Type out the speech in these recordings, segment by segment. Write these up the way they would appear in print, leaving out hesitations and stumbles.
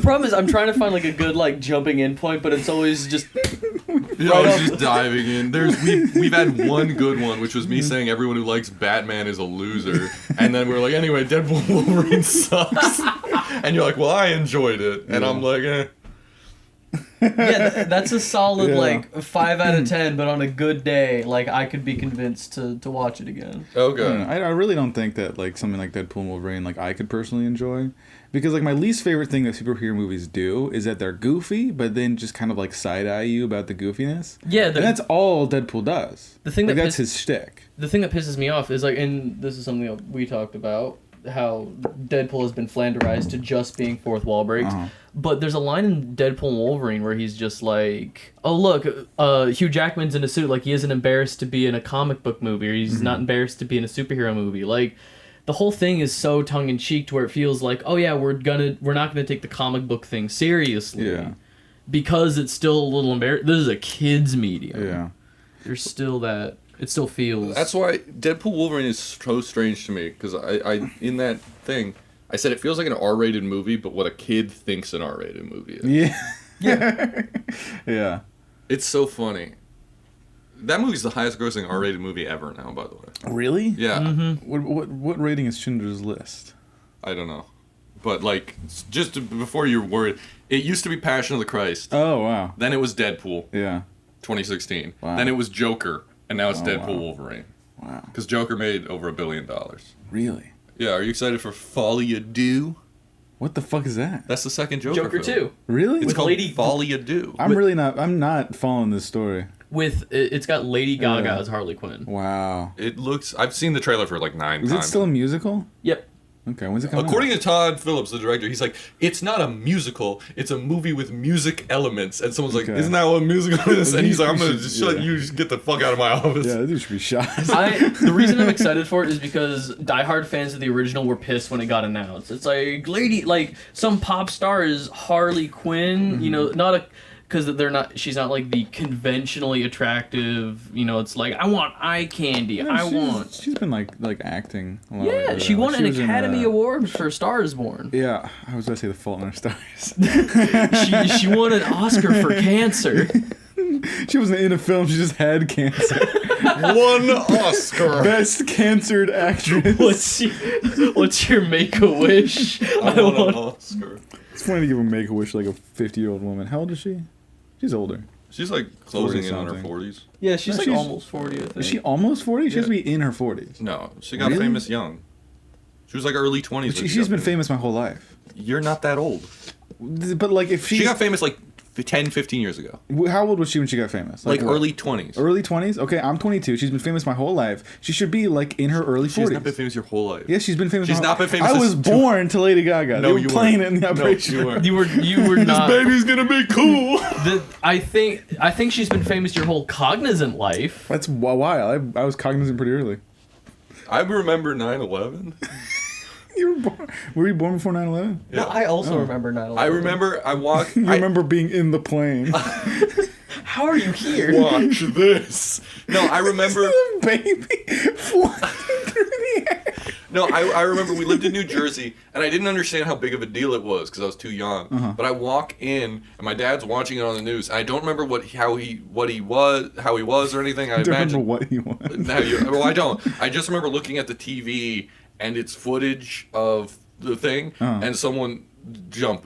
problem is I'm trying to find like a good like jumping in point, but it's always just just diving in. We've had one good one, which was me saying everyone who likes Batman is a loser, and then we're like, anyway, Deadpool Wolverine sucks, and you're like, well, I enjoyed it, and I'm like, eh. Yeah, that's a solid like 5 out of 10, but on a good day, like I could be convinced to watch it again. Okay. I really don't think that like something like Deadpool and Wolverine like I could personally enjoy, because like my least favorite thing that superhero movies do is that they're goofy, but then just kind of like side eye you about the goofiness. Yeah, and that's all Deadpool does. The thing like, that that's his shtick. The thing that pisses me off is like, and this is something that we talked about, how Deadpool has been flanderized to just being fourth wall breaks. But there's a line in Deadpool and Wolverine where he's just like, oh, look, Hugh Jackman's in a suit. Like, he isn't embarrassed to be in a comic book movie, or he's not embarrassed to be in a superhero movie. Like, the whole thing is so tongue-in-cheek to where it feels like, oh, yeah, we're not going to take the comic book thing seriously. Yeah. Because it's still a little embarrassing. This is a kid's medium. Yeah. There's still that... It still feels... That's why Deadpool Wolverine is so strange to me, because I in that thing... I said it feels like an R-rated movie, but what a kid thinks an R-rated movie is. Yeah. Yeah. It's so funny. That movie's the highest grossing R-rated movie ever now, by the way. Really? Yeah. What rating is Schindler's List? I don't know. But, like, before you're worried, it used to be Passion of the Christ. Oh, wow. Then it was Deadpool. Yeah. 2016. Wow. Then it was Joker, and now it's Deadpool wow. Wolverine. Wow. Because Joker made over $1 billion. Really? Yeah, are you excited for Folly Ado? What the fuck is that? That's the second Joker Joker film. 2. Really? It's called Folly Ado. I'm not following this story. It's got Lady Gaga as Harley Quinn. Wow. It looks... I've seen the trailer for like 9 times. Is it still a musical? Yep. Okay, when's it coming According to Todd Phillips, the director, he's like, it's not a musical, it's a movie with music elements. And someone's like, isn't that what a musical is? And he's like, I'm going to just shut you, just get the fuck out of my office. Yeah, this should be shot. The reason I'm excited for it is because diehard fans of the original were pissed when it got announced. It's like, some pop star is Harley Quinn, you know, not a... Because she's not like the conventionally attractive, you know, it's like, I want eye candy, She's been like acting a lot. Yeah, she won an Academy Award for Star is Born. Yeah, I was going to say The Fault in Our Stars. she won an Oscar for cancer. She wasn't in a film, she just had cancer. One Oscar. Best cancered actress. What's your Make-A-Wish? I want an Oscar. It's funny to give a Make-A-Wish like a 50-year-old woman. How old is she? She's older. She's like closing in on her 40s. Yeah, she's almost 40, I think. Is she almost 40? She has to be in her 40s. No, she got famous young. She was like early 20s. She's been famous my whole life. You're not that old. But like if she got famous like 10, 15 years ago. How old was she when she got famous? Like early 20s. Early 20s? Okay, I'm 22. She's been famous my whole life. She should be like in her early 40s. She's not been famous your whole life. Yeah, she's been famous. She's not been famous. I was born to Lady Gaga. No, they were playing it in the operation. No, you were not. This baby's gonna be cool. I think she's been famous your whole cognizant life. That's a while. I was cognizant pretty early. I remember 9/11. Were you born before 9/11? Yeah. No, I also remember 9/11. I remember I walked... You remember being in the plane. How are you here? Watch this. No, I remember... baby flying through the air. No, I remember we lived in New Jersey, and I didn't understand how big of a deal it was because I was too young. But I walk in, and my dad's watching it on the news, and I don't remember how he was or anything. I don't imagine remember what he was. Well, I don't. I just remember looking at the TV, and it's footage of the thing, and someone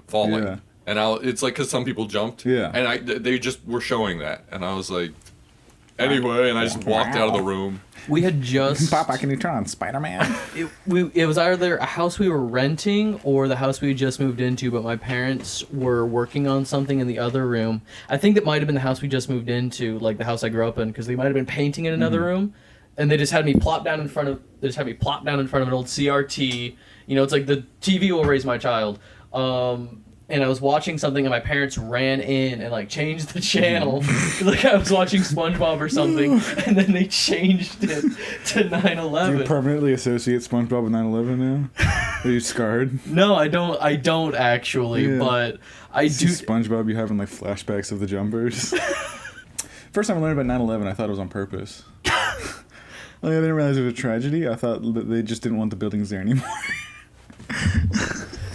falling. Yeah. And it's like because some people jumped. Yeah. And they just were showing that, and I was like, anyway, and I just walked out of the room. We had just... Papa, can you turn on Spider-Man? It was either a house we were renting or the house we had just moved into, but my parents were working on something in the other room. I think it might have been the house we just moved into, like the house I grew up in, because they might have been painting in another room, and they just had me plop down in front of an old CRT. You know, it's like the TV will raise my child. And I was watching something, and my parents ran in and like changed the channel, like I was watching SpongeBob or something, and then they changed it to 9/11. Do you permanently associate SpongeBob with 9/11 now? Are you scarred? No, I don't actually, but I do. SpongeBob, you having like flashbacks of the jumpers. First time I learned about 9/11, I thought it was on purpose. I didn't realize it was a tragedy. I thought that they just didn't want the buildings there anymore.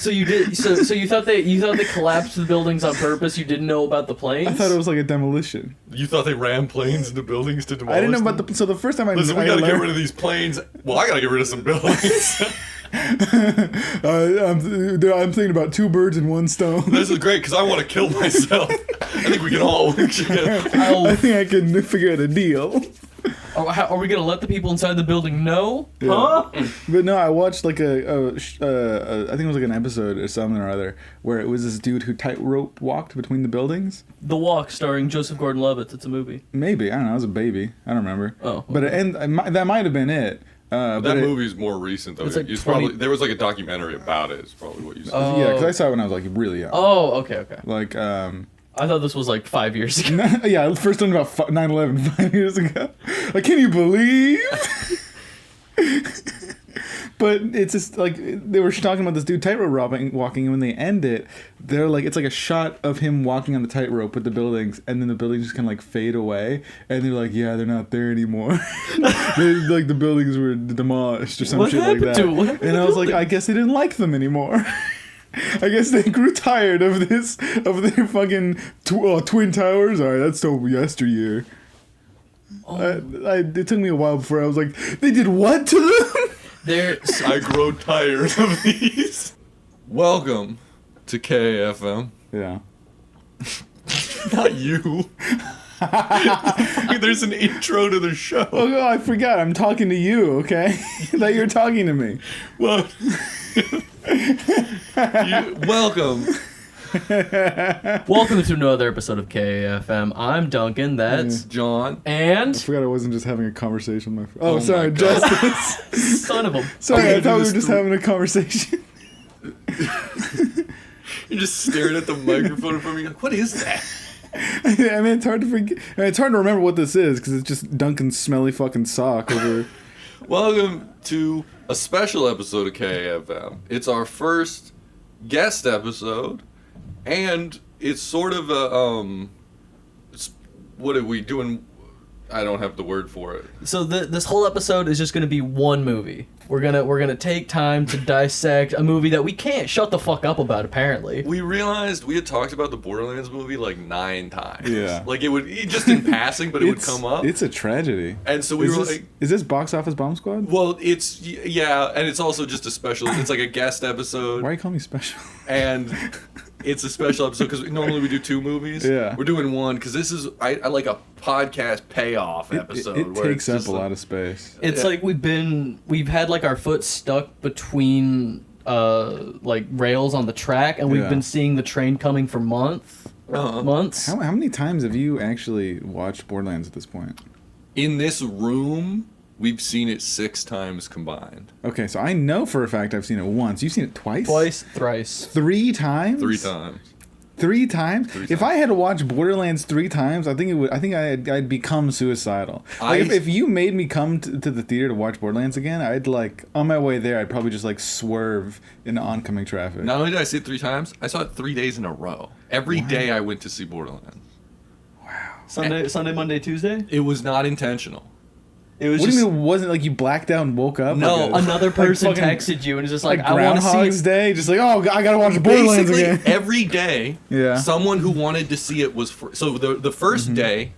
So you did. So you thought they collapsed the buildings on purpose. You didn't know about the planes. I thought it was like a demolition. You thought they ran planes into buildings to demolish I didn't know them? about the. So the first time I Listen, we gotta get rid of these planes. Well, I gotta get rid of some buildings. I'm thinking about 2 birds and 1 stone. This is great because I want to kill myself. I think we can all work together. I think I can figure out a deal. Are we gonna let the people inside the building know? Yeah. Huh? But no, I watched like I think it was like an episode or something or other where it was this dude who tightrope walked between the buildings. The Walk, starring Joseph Gordon-Levitt. It's a movie. Maybe, I don't know. I was a baby. I don't remember. Oh, but that might have been it. That movie's more recent though. It's like It's 20 probably there was like a documentary about it. Is probably what you said. Oh. Yeah, because I saw it when I was like really young. Oh, okay. Like I thought this was like 5 years ago. yeah, I first learned about 9/11 5 years ago. Like, can you believe? But it's just like they were talking about this dude tightrope walking, and when they end it, they're like, it's like a shot of him walking on the tightrope with the buildings, and then the buildings just kind of like fade away, and they're like, yeah, they're not there anymore. Like the buildings were demolished or some What shit like happened that. to 'em? What happened And to I was like, buildings? I guess they didn't like them anymore. I guess they grew tired of their fucking twin towers. All right, that's so yesteryear. Oh. It took me a while before I was like, they did what to them? I grow tired of these. Welcome to KAFM. Yeah. Not you. There's an intro to the show. Oh, I forgot. I'm talking to you, okay? I thought you were talking to me. Well, welcome. Welcome to another episode of KAFM. I'm Duncan. That's John. and I forgot I wasn't just having a conversation with my friend. Oh, Oh sorry, my God. Justice. son of a. Sorry, Okay, I thought we this were just th- having a conversation. You're just staring at the microphone in front of me. Like, what is that? I mean, it's hard to forget. I mean, it's hard to remember what this is because it's just Duncan's smelly fucking sock over. Welcome to a special episode of KAFM. It's our first guest episode, and it's sort of a what are we doing? I don't have the word for it. So this whole episode is just gonna be one movie. We're gonna take time to dissect a movie that we can't shut the fuck up about. Apparently, We realized we had talked about the Borderlands movie like 9 times. Yeah. Like just in passing, but it would come up. It's a tragedy. And so we were like, Is this Box Office Bomb Squad? well, yeah, and it's also just a special. It's like a guest episode. Why are you calling me special? And it's a special episode because normally we do 2 movies. Yeah. We're doing 1 because this is I like a podcast payoff episode. It where takes it's up just a like- lot of space. it's Yeah. like we've had like our foot stuck between like rails on the track, and we've Yeah. been seeing the train coming for months. How many times have you actually watched Borderlands at this point? In this room, we've seen it 6 times combined. Okay, so I know for a fact I've seen it once. You've seen it twice? Twice, thrice. 3 times? 3 times. 3 times? 3 If times. I had to watch Borderlands 3 times, I think I'd become suicidal. Like, I- if you made me come to the theater to watch Borderlands again, I'd like on my way there, I'd probably just like swerve into oncoming traffic. Not only did I see it 3 times, I saw it 3 days in a row. Every day I went to see Borderlands. Sunday, Monday, Tuesday. It was not intentional. It was What do just you mean it wasn't like you blacked out and woke up? No, like another person fucking- texted you and was just like, like I want to Groundhog's see. Day, just like, oh, I gotta watch Borderlands Basically, again. every day, Yeah. someone who wanted to see it was so the first day,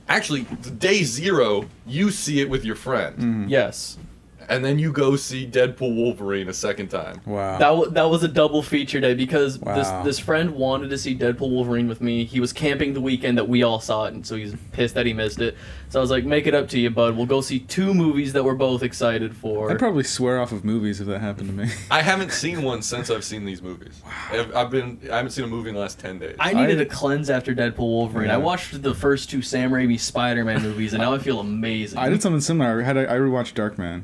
actually, day 0, you see it with your friend, Yes, and then you go see Deadpool Wolverine a second time. Wow. that was a double feature day because Wow. this friend wanted to see Deadpool Wolverine with me. He was camping the weekend that we all saw it, and so he's pissed that he missed it. So I was like, make it up to you, bud. We'll go see 2 movies that we're both excited for. I'd probably swear off of movies if that happened to me. I haven't seen one since I've seen these movies. I haven't seen a movie in the last 10 days. I needed a cleanse after Deadpool Wolverine. Yeah. I watched the first 2 Sam Raimi Spider-Man movies, and now I feel amazing. I did something similar. I rewatched Darkman.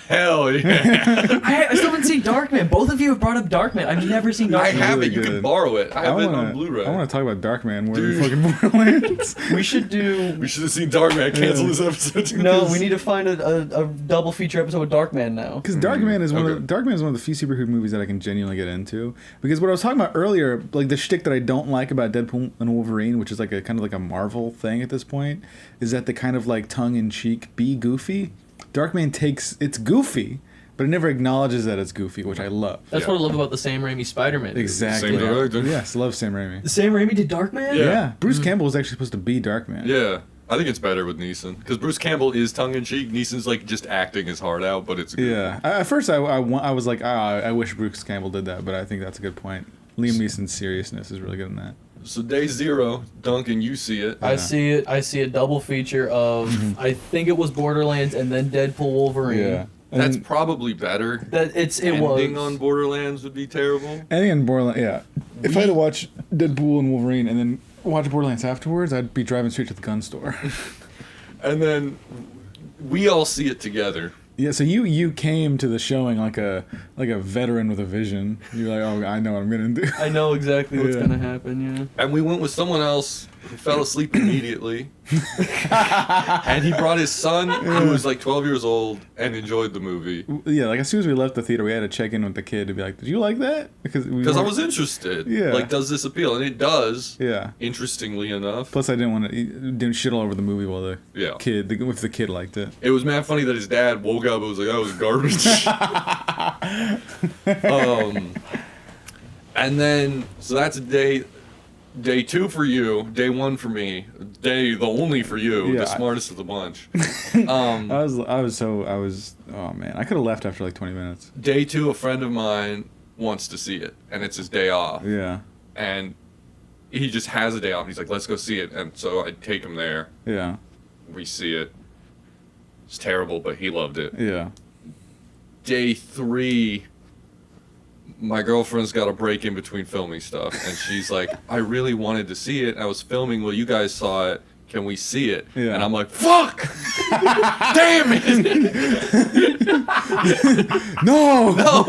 Hell yeah! I still haven't seen Darkman. Both of you have brought up Darkman. I've never seen I Darkman. have really it. You can good. borrow it. I have it on Blu-ray. I want to talk about Darkman more Dude. than fucking Borderlands. We should do. We should have seen Darkman. Cancel this episode. too, No, 'cause- we need to find a double feature episode with Darkman now. Because Darkman is Okay. Darkman is one of the few superhero movies that I can genuinely get into. Because what I was talking about earlier, like the shtick that I don't like about Deadpool and Wolverine, which is like a kind of like a Marvel thing at this point, is that the kind of like tongue in cheek be goofy. Darkman it's goofy, but it never acknowledges that it's goofy, which I love. That's what I love about the Sam Raimi Spider-Man. Exactly. Same director. Yes, love Sam Raimi. Sam Raimi did Darkman? Yeah. Bruce Campbell was actually supposed to be Darkman. Yeah. I think it's better with Neeson because Bruce Campbell is tongue-in-cheek. Neeson's like just acting his heart out, but it's good. Yeah. At first, I was like, I wish Bruce Campbell did that, but I think that's a good point. Liam Neeson's seriousness is really good in that. So day 0, Duncan, you see it. I see it. I see a double feature of I think it was Borderlands and then Deadpool Wolverine. Yeah. That's probably better. That it Ending was on Borderlands would be terrible. Ending on Borderlands, yeah. If I had to watch Deadpool and Wolverine and then watch Borderlands afterwards, I'd be driving straight to the gun store. And then we all see it together. Yeah, so you came to the showing like a veteran with a vision. You're like, oh, I know what I'm gonna do. I know exactly what's Yeah. gonna happen. Yeah. And we went with someone else who fell asleep immediately. And he brought his son, who was like 12 years old, and enjoyed the movie. Yeah, like as soon as we left the theater, we had to check in with the kid to be like, did you like that? Because I was interested. Yeah. Like, does this appeal? And it does. Yeah. Interestingly enough. Plus, I didn't want to didn't shit all over the movie while Yeah. if the kid liked it. It was mad funny that his dad woke up and was like, that was garbage. And then, so that's day 2 for you, day 1 for me, the only for you, Yeah, the smartest of the bunch. Oh man, I could have left after like 20 minutes. Day 2, a friend of mine wants to see it, and it's his day off. Yeah. And he just has a day off. He's like, let's go see it. And so I take him there. Yeah. We see it. It's terrible, but he loved it. Yeah. Day 3, my girlfriend's got a break in between filming stuff, and she's like, I really wanted to see it. I was filming while you guys saw it. Can we see it? Yeah. And I'm like, fuck! Damn it! No! No!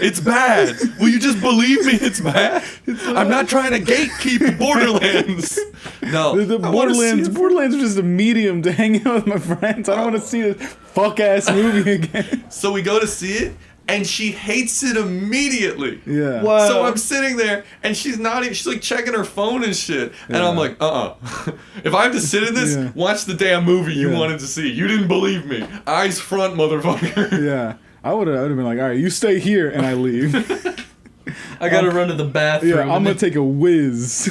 It's bad! Will you just believe me it's bad? I'm not trying to gatekeep Borderlands! No. The I wanna see it. Borderlands was just a medium to hang out with my friends. I don't want to see this fuck ass movie again. So we go to see it, and she hates it immediately. Yeah. Wow. So I'm sitting there, and she's not even, she's like checking her phone and shit. And I'm like, If I have to sit in this, Yeah. watch the damn movie you Yeah. wanted to see. You didn't believe me. Eyes front, motherfucker. Yeah. I would have been like, all right, you stay here, and I leave. I gotta run to the bathroom. Yeah, I'm gonna take a whiz.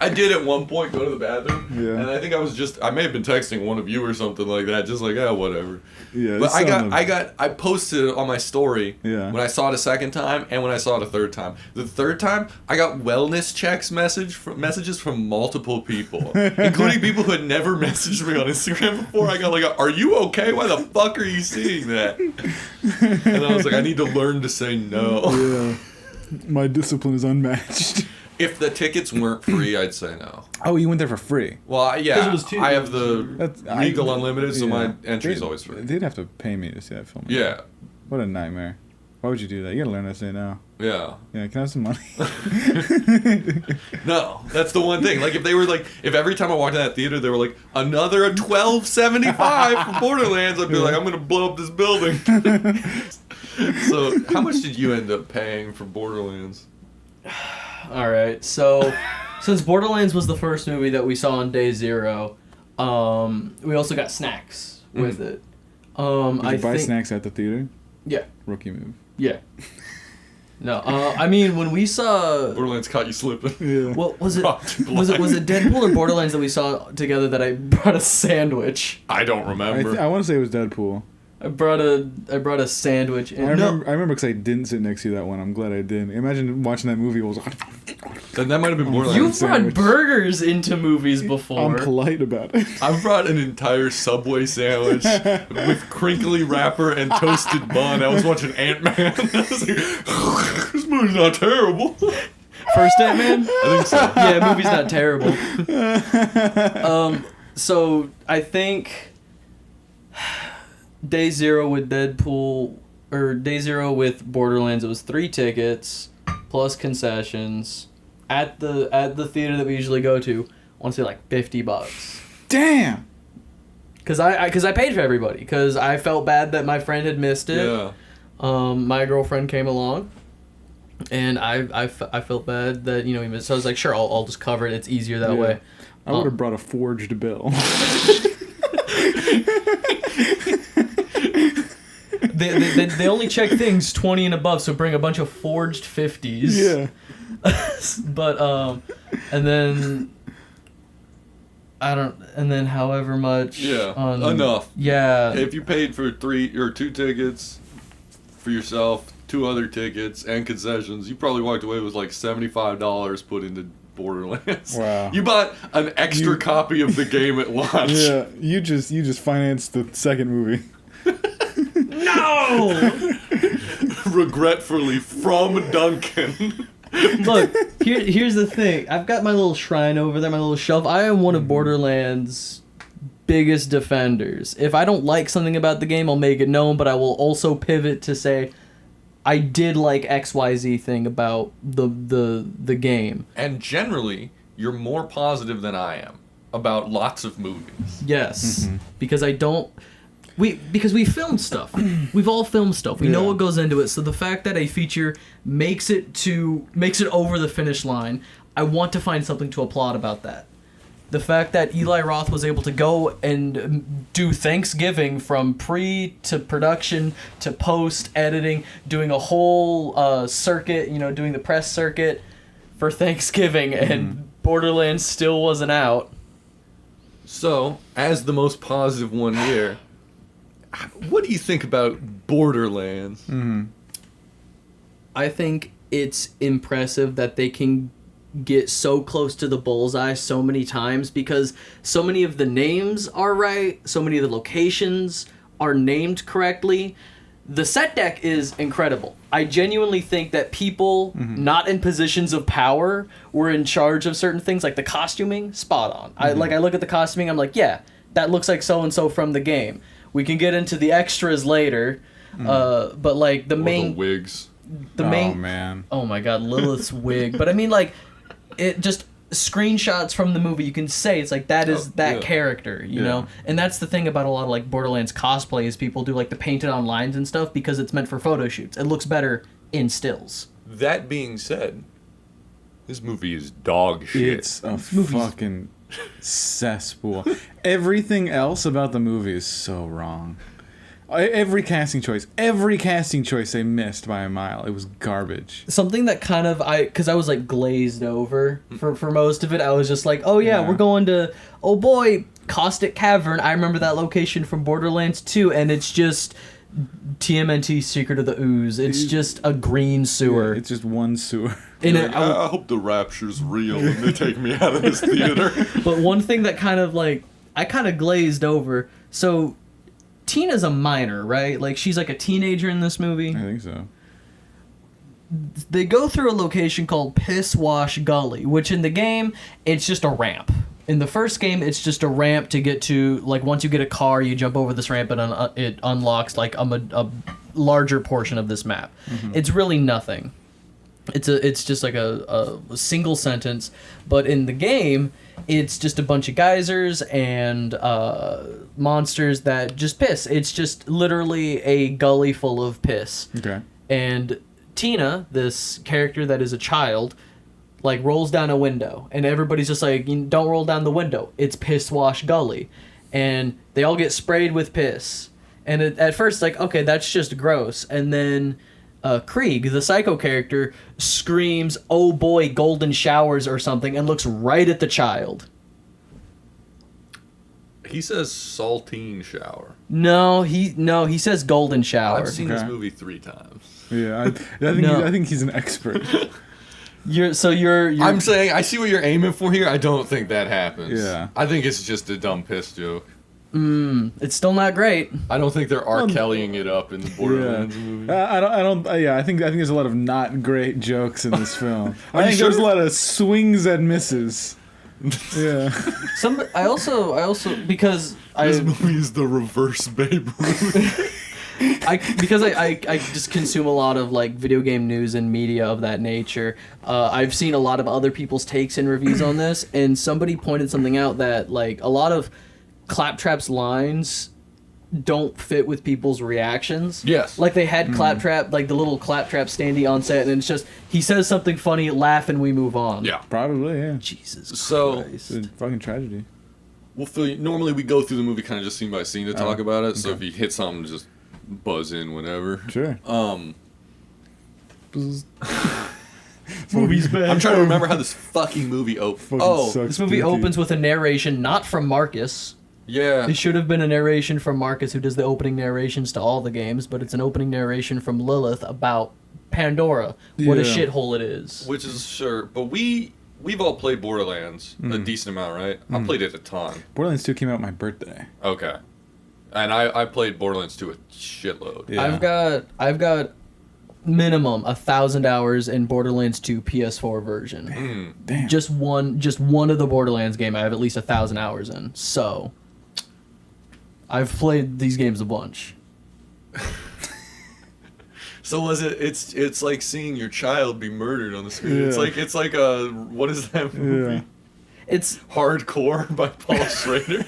I did at one point go to the bathroom, Yeah. and I think I may have been texting one of you or something like that, just like, whatever. Yeah. But I posted it on my story Yeah. when I saw it a second time and when I saw it a third time. The third time, I got wellness checks messages from multiple people, including people who had never messaged me on Instagram before. I got like, "Are you okay? Why the fuck are you seeing that?" And I was like, I need to learn to say no. Yeah. My discipline is unmatched. If the tickets weren't free, I'd say no. Oh, you went there for free. Well, yeah, it was two. I have the Regal Unlimited, so my entry's They'd- always free. They'd have to pay me to see that film. Yeah, What a nightmare. Why would you do that? You gotta learn how to say no. yeah. Yeah, can I have some money? No, that's the one thing. Like, if they were like, if every time I walked in that theater, they were like, another $12.75 for Borderlands, I'd be like, I'm gonna blow up this building. So, how much did you end up paying for Borderlands? All right. So, since Borderlands was the first movie that we saw on day 0, we also got snacks with it. Did I you buy think, snacks at the theater? Yeah. Rookie move. Yeah. No. I mean, when we saw. Borderlands caught you slipping. Yeah. What was it? Robbed you Was it blind. Deadpool or Borderlands that we saw together that I brought a sandwich? I don't remember. I want to say it was Deadpool. I brought a sandwich. And I remember because I didn't sit next to you that one. I'm glad I did. Imagine watching that movie. I was like, Then that might have been Borderlands. You've brought sandwich. burgers into movies before. I'm polite about it. I brought an entire Subway sandwich with crinkly wrapper and toasted bun. I was watching Ant-Man. I was like, this movie's not terrible. First Ant-Man? I think so. Yeah, movie's not terrible. So I think day 0 with Deadpool, or day 0 with Borderlands, it was 3 tickets plus concessions at the theater that we usually go to. I want to say like $50. Damn. Cause I paid for everybody. Cause I felt bad that my friend had missed it. Yeah. My girlfriend came along, and I felt bad that he missed. So I was like, sure, I'll just cover it. It's easier that Yeah. way. I would have brought a forged bill. they only check things 20 and above, so bring a bunch of forged 50s. Yeah. But and then however much. Yeah. Enough. Yeah. If you paid for 3 or 2 tickets for yourself, 2 other tickets and concessions, you probably walked away with like $75 put into Borderlands. Wow. You bought an extra copy of the game at launch. Yeah, you just financed the second movie. No. Regretfully from Duncan. Look, here's the thing. I've got my little shrine over there, my little shelf. I am one of Borderlands' biggest defenders. If I don't like something about the game, I'll make it known, but I will also pivot to say I did like XYZ thing about the game. And generally, you're more positive than I am about lots of movies. Yes, because because we filmed stuff. We've all filmed stuff. We know what goes into it. So the fact that a feature makes it over the finish line, I want to find something to applaud about that. The fact that Eli Roth was able to go and do Thanksgiving from pre to production to post editing, doing a whole circuit, doing the press circuit for Thanksgiving, and Borderlands still wasn't out. So, as the most positive one here, what do you think about Borderlands? I think it's impressive that they can get so close to the bullseye so many times, because so many of the names are right, so many of the locations are named correctly. The set deck is incredible. I genuinely think that people not in positions of power were in charge of certain things, like the costuming, spot on. I look at the costuming, I'm like, yeah, that looks like so-and-so from the game. We can get into the extras later, but like the main... the wigs. The main... Oh, man. Oh my god, Lilith's wig. But I mean, like, it just... screenshots from the movie, you can say it's like that is character, you know? And that's the thing about a lot of like Borderlands cosplay is people do like the painted on lines and stuff because it's meant for photo shoots. It looks better in stills. That being said, this movie is dog shit. It's a fucking cesspool. Everything else about the movie is so wrong. Every casting choice they missed by a mile. It was garbage. Something that kind of because I was like glazed over for most of it. I was just like, oh yeah, we're going to, oh boy, Caustic Cavern. I remember that location from Borderlands 2, and it's just TMNT Secret of the Ooze. It's just a green sewer. Yeah, it's just one sewer. And like, I hope the rapture's real and they take me out of this theater. But one thing that kind of like I kind of glazed over. So Tina's a minor, right? Like, she's like a teenager in this movie. I think so. They go through a location called Piss Wash Gully, which in the game, it's just a ramp. In the first game, it's just a ramp to get to, like, once you get a car, you jump over this ramp and it unlocks, like, a larger portion of this map. It's really nothing. It's just like a single sentence, but in the game, it's just a bunch of geysers and monsters that just piss. It's just literally a gully full of piss. Okay. And Tina, this character that is a child, like rolls down a window, and everybody's just like, "Don't roll down the window. It's Piss Wash Gully," and they all get sprayed with piss. And at first, like, okay, that's just gross, and then Krieg, the psycho character, screams, "Oh boy, golden showers," or something, and looks right at the child. He says saltine shower. No, he says golden shower. I've seen this movie 3 times. Yeah, I think he's an expert. You're I'm saying I see what you're aiming for here. I don't think that happens. Yeah. I think it's just a dumb piss joke. It's still not great. I don't think they're R. Kellying it up in the Borderlands movie. I think there's a lot of not great jokes in this film. I think there's a lot of swings and misses. Yeah. I also because this movie is the reverse Babe Ruth. I just consume a lot of like video game news and media of that nature. I've seen a lot of other people's takes and reviews on this, and somebody pointed something out that like a lot of Claptrap's lines don't fit with people's reactions. Yes. Like they had Claptrap, like the little Claptrap standee on set, and it's just he says something funny, laugh, and we move on. Yeah. Probably, yeah. Jesus So Christ. It's a fucking tragedy. Normally we go through the movie kind of just scene by scene to talk about it. So if you hit something, just buzz in whenever. Sure. Movie's bad. I'm trying to remember how this fucking movie opens. Oh, this movie opens with a narration not from Marcus. yeah. It should have been a narration from Marcus, who does the opening narrations to all the games, but it's an opening narration from Lilith about Pandora. What a Yeah. shithole it is. Which is sure, but we've all played Borderlands a decent amount, right? I played it a ton. Borderlands 2 came out my birthday. Okay. And I played Borderlands 2 a shitload. Yeah. I've got minimum 1,000 hours in Borderlands 2 PS4 version. Damn. Just one of the Borderlands game I have at least 1,000 hours in. So I've played these games a bunch. So was it? It's like seeing your child be murdered on the screen. Yeah. It's like a what is that movie? Yeah. It's Hardcore by Paul Schrader.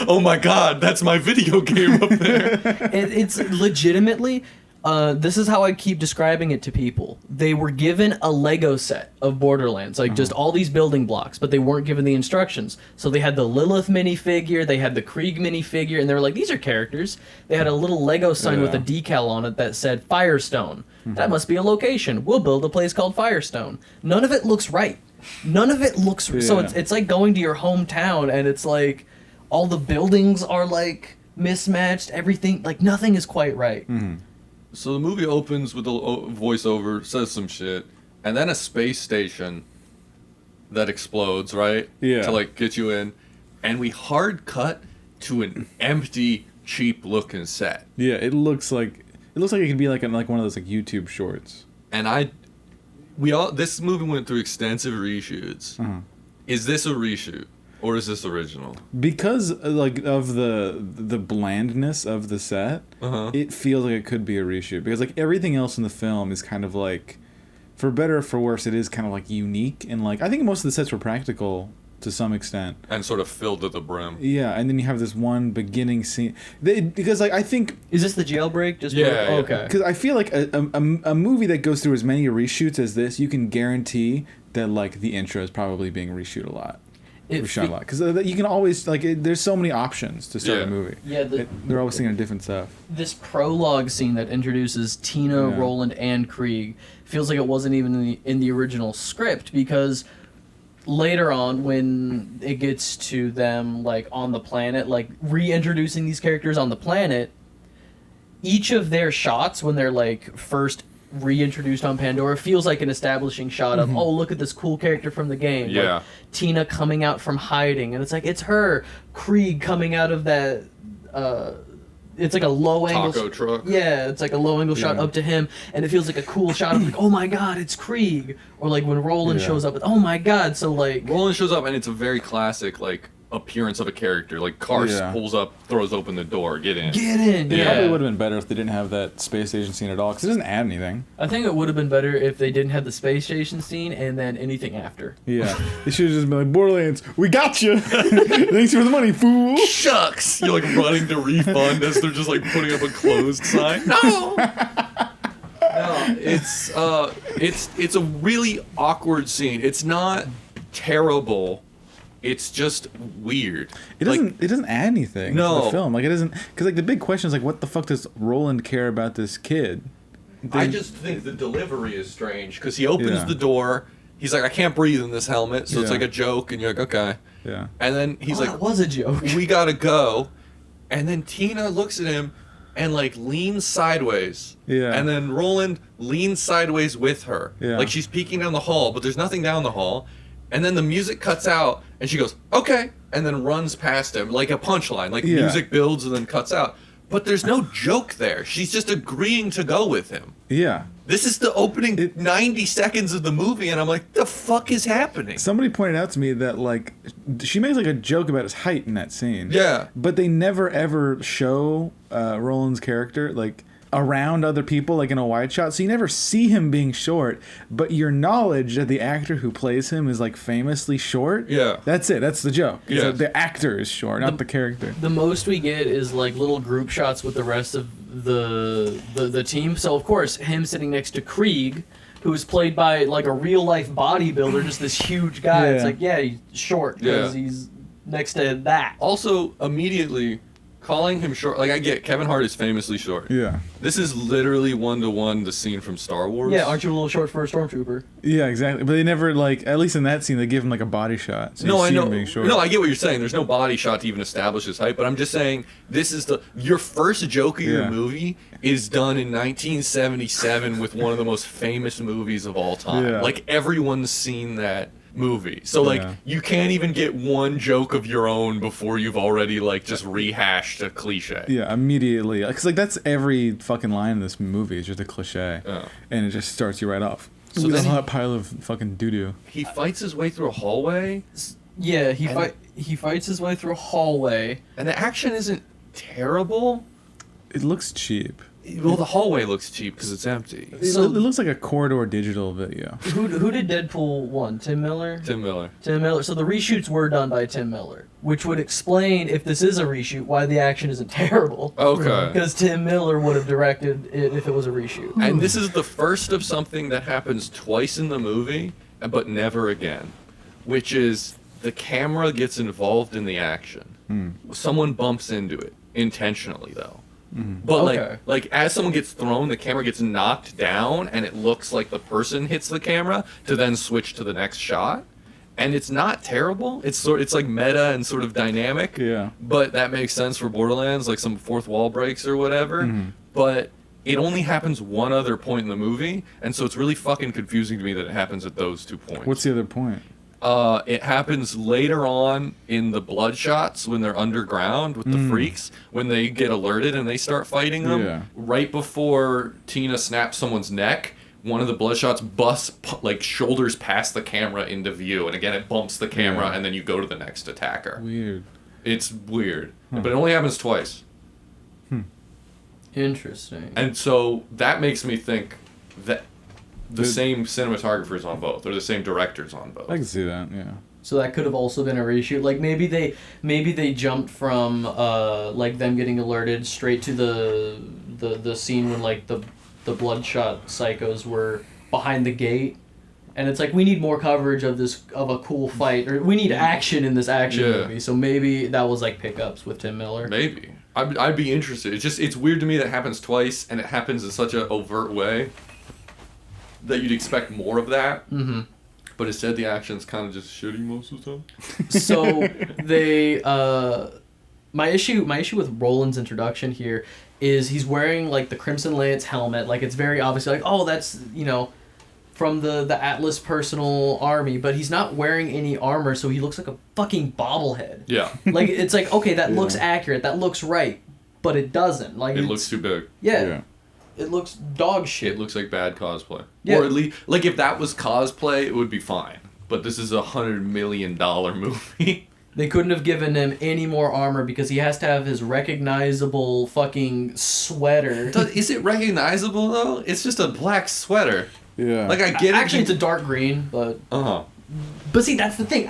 Oh my God, that's my video game up there. it's legitimately. This is how I keep describing it to people. They were given a Lego set of Borderlands, like just all these building blocks, but they weren't given the instructions. So they had the Lilith minifigure, they had the Krieg minifigure, and they were like, these are characters. They had a little Lego sign with a decal on it that said Firestone. That must be a location. We'll build a place called Firestone. None of it looks right. None of it looks... So Yeah. it's like going to your hometown, and it's like all the buildings are like mismatched. Everything, like nothing is quite right. So the movie opens with a voiceover, says some shit, and then a space station that explodes, right? Yeah. To like get you in, and we hard cut to an empty, cheap looking set. Yeah, it looks like it could be like one of those like YouTube shorts. And this movie went through extensive reshoots. Is this a reshoot or is this original? Because like of the blandness of the set, it feels like it could be a reshoot. Because like everything else in the film is kind of like, for better or for worse, it is kind of like unique and like I think most of the sets were practical to some extent. And sort of filled to the brim. Yeah, and then you have this one beginning scene because like I think Is this the jailbreak? Just Yeah, yeah. okay. because I feel like a movie that goes through as many reshoots as this, you can guarantee that like the intro is probably being reshoot a lot. Reshot a lot because you can always like there's so many options to start a movie. Yeah, They're always thinking of different stuff. this prologue scene that introduces Tina, Yeah. Roland, and Krieg feels like it wasn't even in the original script because later on when it gets to them like on the planet, like reintroducing these characters on the planet, each of their shots when they're like first reintroduced on Pandora feels like an establishing shot of oh look at this cool character from the game. Yeah. Like, Tina coming out from hiding and it's like it's her. Krieg coming out of that it's like a low angle Taco truck. Yeah, it's like a low angle shot Yeah. up to him and it feels like a cool shot of like oh my god it's Krieg, or like when Roland Yeah. shows up oh my god. So like Roland shows up and it's a very classic like appearance of a character. Like Kars Yeah. pulls up, throws open the door, get in. get in. It Yeah, probably would have been better if they didn't have that space station scene at all because it doesn't add anything. I think it would have been better if they didn't have the space station scene and then anything after. Yeah, they should have just been like Borderlands. We got you. Thanks for the money, fool. Shucks! You're like running to refund as they're just like putting up a closed sign. No! No, it's a really awkward scene. It's not terrible. It's just weird. It doesn't add anything to No. the film. Like it doesn't because like the big question is like what the fuck does Roland care about this kid? I just think the delivery is strange because he opens Yeah. the door. He's like, I can't breathe in this helmet, so it's Yeah. like a joke, and you're like, okay. Yeah. And then he's Oh, like, that was a joke. we gotta go. And then Tina looks at him and like leans sideways. Yeah. And then Roland leans sideways with her. Yeah. Like she's peeking down the hall, but there's nothing down the hall. And then the music cuts out and she goes, okay, and then runs past him like a punchline. Like Yeah. music builds and then cuts out. But there's no joke there. She's just agreeing to go with him. Yeah. This is the opening 90 seconds of the movie, and I'm like, the fuck is happening? Somebody pointed out to me that like she makes like a joke about his height in that scene. Yeah. But they never ever show Roland's character like around other people like in a wide shot, so you never see him being short. But your knowledge that the actor who plays him is like famously short. Yeah. That's it. That's the joke. Is Yeah. that the actor is short, not the character. The most we get is like little group shots with the rest of the team. So of course, him sitting next to Krieg, who's played by like a real life bodybuilder, just this huge guy. It's Yeah. like, yeah, he's short because Yeah. he's next to that. Also, immediately, calling him short. Like I get Kevin Hart is famously short. Yeah. This is literally 1-to-1 the scene from Star Wars. Yeah, aren't you a little short for a stormtrooper? Yeah, exactly. But they never like, at least in that scene, they give him like a body shot. So No, you I see know. him being short. No, I get what you're saying. There's no body shot to even establish his height, but I'm just saying this is your first joke of your Yeah. movie is done in 1977 with one of the most famous movies of all time. Yeah. Like everyone's seen that movie. So like Yeah. you can't even get one joke of your own before you've already like just rehashed a cliche. Yeah, immediately. Because like that's every fucking line in this movie is just a cliche, Yeah. and it just starts you right off. So So this then hot pile of fucking doo doo. He fights his way through a hallway, Yeah, he fights his way through a hallway. and the action isn't terrible. It looks cheap. Well, the hallway looks cheap because it's empty. So- it looks like a corridor digital video. Who did Deadpool 1? Tim Miller? Tim Miller. Tim Miller. So the reshoots were done by Tim Miller, which would explain, if this is a reshoot, why the action isn't terrible. Okay. Because Tim Miller would have directed it if it was a reshoot. And this is the first of something that happens twice in the movie, but never again, which is the camera gets involved in the action. Someone bumps into it intentionally, though. But Okay. like as someone gets thrown, the camera gets knocked down, and it looks like the person hits the camera to then switch to the next shot. And it's not terrible. It's like meta and sort of dynamic. Yeah. But that makes sense for Borderlands, like some fourth wall breaks or whatever. But it only happens one other point in the movie, and so it's really fucking confusing to me that it happens at those 2 points. What's the other point? It happens later on in the Bloodshots when they're underground with the freaks, when they get alerted and they start fighting them. Yeah. Right before Tina snaps someone's neck, one of the Bloodshots shoulders past the camera into view, and again it bumps the camera, Yeah. and then you go to the next attacker. Weird. It's weird, but it only happens twice. Interesting. And so that makes me think that the same cinematographers on both, or the same directors on both. I can see that. Yeah. So that could have also been a reshoot. Like maybe they jumped from like them getting alerted straight to the scene when like the Bloodshot psychos were behind the gate. And it's like, we need more coverage of a cool fight, or we need action in this action movie. So maybe that was like pickups with Tim Miller. Maybe. I'd be interested. It's weird to me that it happens twice, and it happens in such an overt way that you'd expect more of that. Mm-hmm. But instead, the action's kind of just shitty most of the time. So they my issue with Roland's introduction here is he's wearing like the Crimson Lance helmet. Like it's very obviously like, oh, that's, you know, from the Atlas personal army, but he's not wearing any armor, so he looks like a fucking bobblehead. Yeah. Like it's like, okay, that looks accurate, that looks right, but it doesn't. Like It looks too big. yeah. It looks dog shit. It looks like bad cosplay. Yeah. Or at least, like, if that was cosplay, it would be fine. But this is $100 million movie. They couldn't have given him any more armor because he has to have his recognizable fucking sweater. Is it recognizable, though? It's just a black sweater. Yeah. Like, I get it. Actually, it's a dark green, but Uh-huh. but see, that's the thing.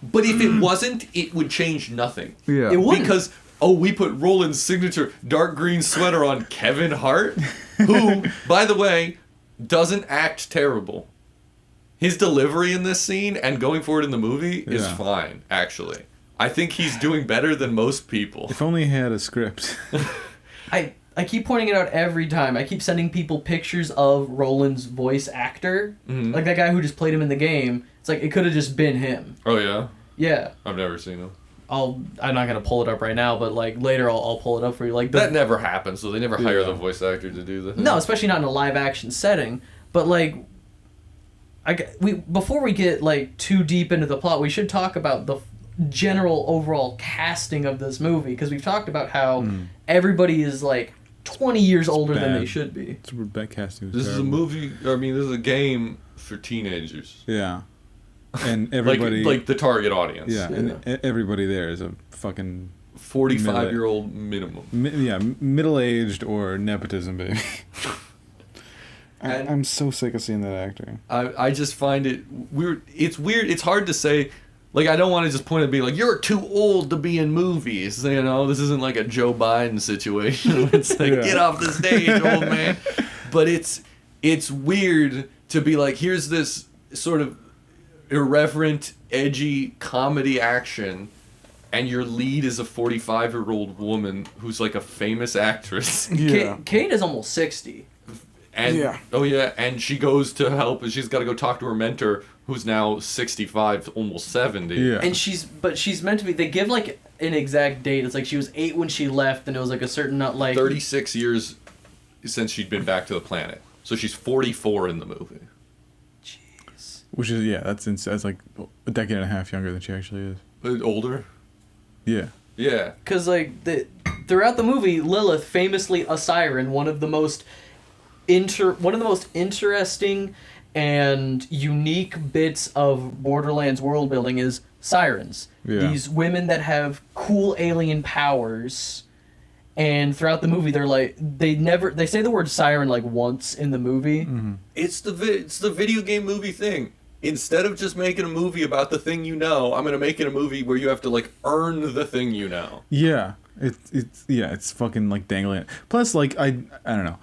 But if it wasn't, it would change nothing. Yeah. It wouldn't. Because, we put Roland's signature dark green sweater on Kevin Hart, who, by the way, doesn't act terrible. His delivery in this scene and going forward in the movie is fine, actually. I think he's doing better than most people. If only he had a script. I keep pointing it out every time. I keep sending people pictures of Roland's voice actor, like that guy who just played him in the game. It's like it could have just been him. Oh, yeah? Yeah. I've never seen him. I'm not gonna pull it up right now, but like later I'll pull it up for you. Like That never happens, so they never hire the voice actor to do that. No, especially not in a live action setting. But like, before we get like too deep into the plot, we should talk about the general overall casting of this movie, because we've talked about how everybody is like 20 years older than they should be. It's that casting was This is a terrible. movie, this is a game for teenagers. Yeah. And everybody. like the target audience. yeah, and everybody there is a fucking 45-year-old minimum. middle-aged or nepotism baby. And- I'm so sick of seeing that actor. I just find it weird. It's weird. It's hard to say. Like, I don't want to just point and be like, you're too old to be in movies. You know, this isn't like a Joe Biden situation. It's like, get off the stage, old man. But it's weird to be like, here's this sort of irreverent, edgy comedy action and your lead is a 45-year-old woman who's like a famous actress. Yeah. Kate is almost 60. And and she goes to help, and she's got to go talk to her mentor, who's now 65, almost 70. Yeah. And she's meant to be. They give like an exact date. It's like she was 8 when she left, and it was like a certain 36 years since she'd been back to the planet. So she's 44 in the movie. Jeez. Which is that's like a decade and a half younger than she actually is. Older. Yeah. Yeah. Because throughout the movie, Lilith, famously a siren, one of the most interesting and unique bits of Borderlands world building is sirens. Yeah. These women that have cool alien powers, and throughout the movie they say the word siren like once in the movie. Mm-hmm. It's the video game movie thing. Instead of just making a movie about the thing you know, I'm gonna make it a movie where you have to like earn the thing you know. Yeah. It's fucking like dangling it. Plus, like I don't know.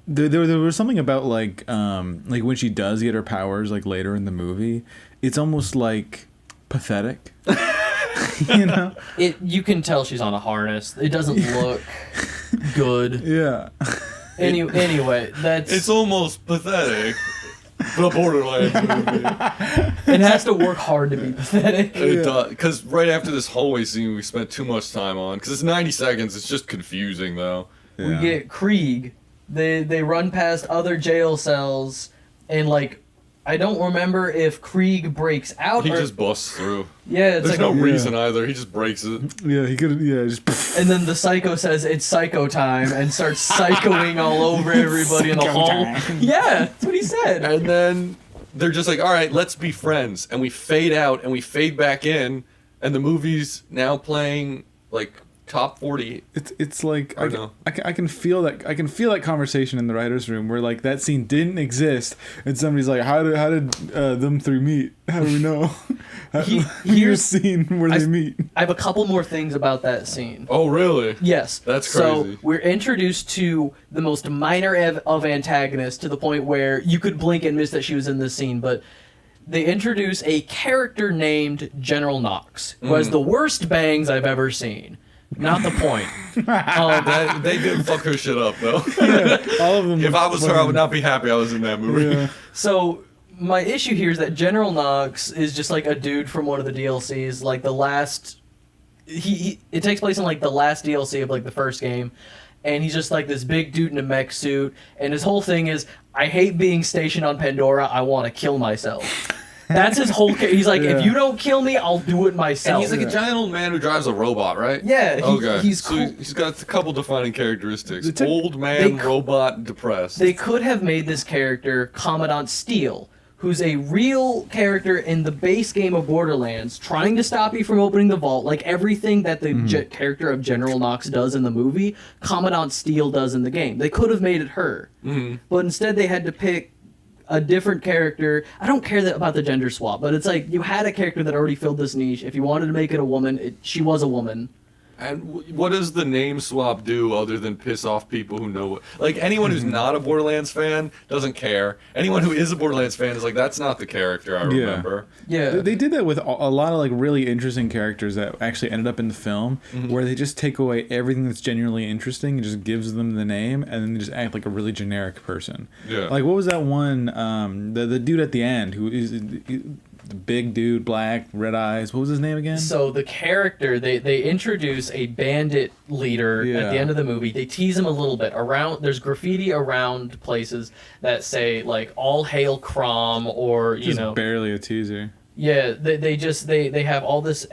There was something about like when she does get her powers like later in the movie, it's almost like pathetic. You know? You can tell she's on a harness. It doesn't look good. Yeah. Anyway, It's almost pathetic. The Borderlands movie. It has to work hard to be pathetic. It does, because right after this hallway scene we spent too much time on, because it's 90 seconds, it's just confusing though. Yeah. We get Krieg. They run past other jail cells, and like I don't remember if Krieg breaks out. He just busts through. Yeah, it's There's like no reason either. He just breaks it. Yeah, he could. Yeah, just. And then the psycho says it's psycho time and starts psychoing all over everybody in the Psycho hall. time. Yeah, that's what he said. And then they're just like, all right, let's be friends. And we fade out and we fade back in, and the movie's now playing like top 40. It's like I know. I can feel that conversation in the writers' room where like that scene didn't exist, and somebody's like, how did them three meet? How do we know? Here's scene where they meet. I have a couple more things about that scene. Oh, really? Yes. That's So crazy. we're introduced to the most minor of antagonists to the point where you could blink and miss that she was in this scene, but they introduce a character named General Knox, who has the worst bangs I've ever seen. Not the point. They did fuck her shit up though. Yeah, all of them. If I was her, I would not be happy I was in that movie. Yeah. So my issue here is that General Knox is just like a dude from one of the DLCs, like the last. It takes place in like the last DLC of like the first game, and he's just like this big dude in a mech suit, and his whole thing is, I hate being stationed on Pandora. I want to kill myself. That's his whole. He's like, Yeah. if you don't kill me, I'll do it And myself. he's like a giant old man who drives a robot, right? Yeah, Okay. he's so cool. he's got a couple defining characteristics. The Old man, they- robot, depressed. They could have made this character Commandant Steele, who's a real character in the base game of Borderlands, trying to stop you from opening the vault, like everything that the character of General Knox does in the movie, Commandant Steele does in the game. They could have made it her, but instead they had to pick a different character. I don't care about the gender swap, but it's like you had a character that already filled this niche. If you wanted to make it a woman, she was a woman. And what does the name swap do other than piss off people who know what? Like, anyone who's not a Borderlands fan doesn't care. Anyone who is a Borderlands fan is like, that's not the character I remember. Yeah. They did that with a lot of like really interesting characters that actually ended up in the film, where they just take away everything that's genuinely interesting and just gives them the name, and then they just act like a really generic person. Yeah. Like, what was that one? The dude at the end who is the big dude, black, red eyes. What was his name again? So the character, they introduce a bandit leader at the end of the movie. They tease him a little bit. There's graffiti around places that say like "All Hail Crom" or Just barely a teaser. Yeah, they have all this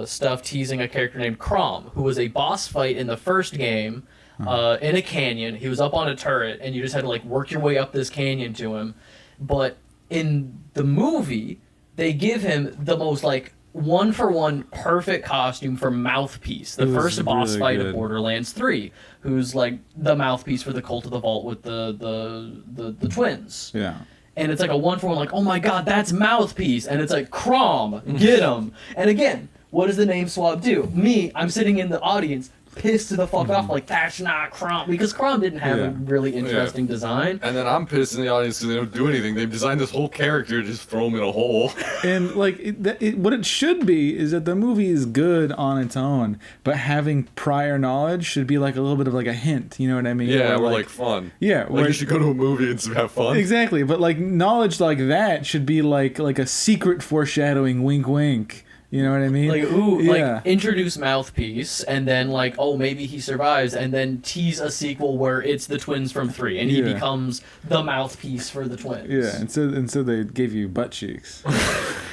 stuff teasing a character named Crom, who was a boss fight in the first game in a canyon. He was up on a turret, and you just had to like work your way up this canyon to him. But in the movie, they give him the most like one-for-one perfect costume for Mouthpiece, the first boss really fight good. of Borderlands 3, who's like the mouthpiece for the Cult of the Vault with the twins. Yeah. And it's like a one-for-one, like, oh my god, that's Mouthpiece. And it's like, Crom, get him. And again, what does the name swap do? Me, I'm sitting in the audience, pissed the fuck off, like, that's not Crumb. Because Crumb didn't have a really interesting design. And then I'm pissed in the audience because they don't do anything. They've designed this whole character to just throw him in a hole. And like what it should be is that the movie is good on its own, but having prior knowledge should be like a little bit of like a hint. You know what I mean? Yeah, we're like fun. Yeah, like you should go to a movie and have fun. Exactly, but like knowledge like that should be like a secret foreshadowing, wink, wink. You know what I mean? Like, ooh, like, introduce Mouthpiece, and then, like, oh, maybe he survives, and then tease a sequel where it's the twins from 3, and he becomes the mouthpiece for the twins. Yeah, and so they gave you butt cheeks.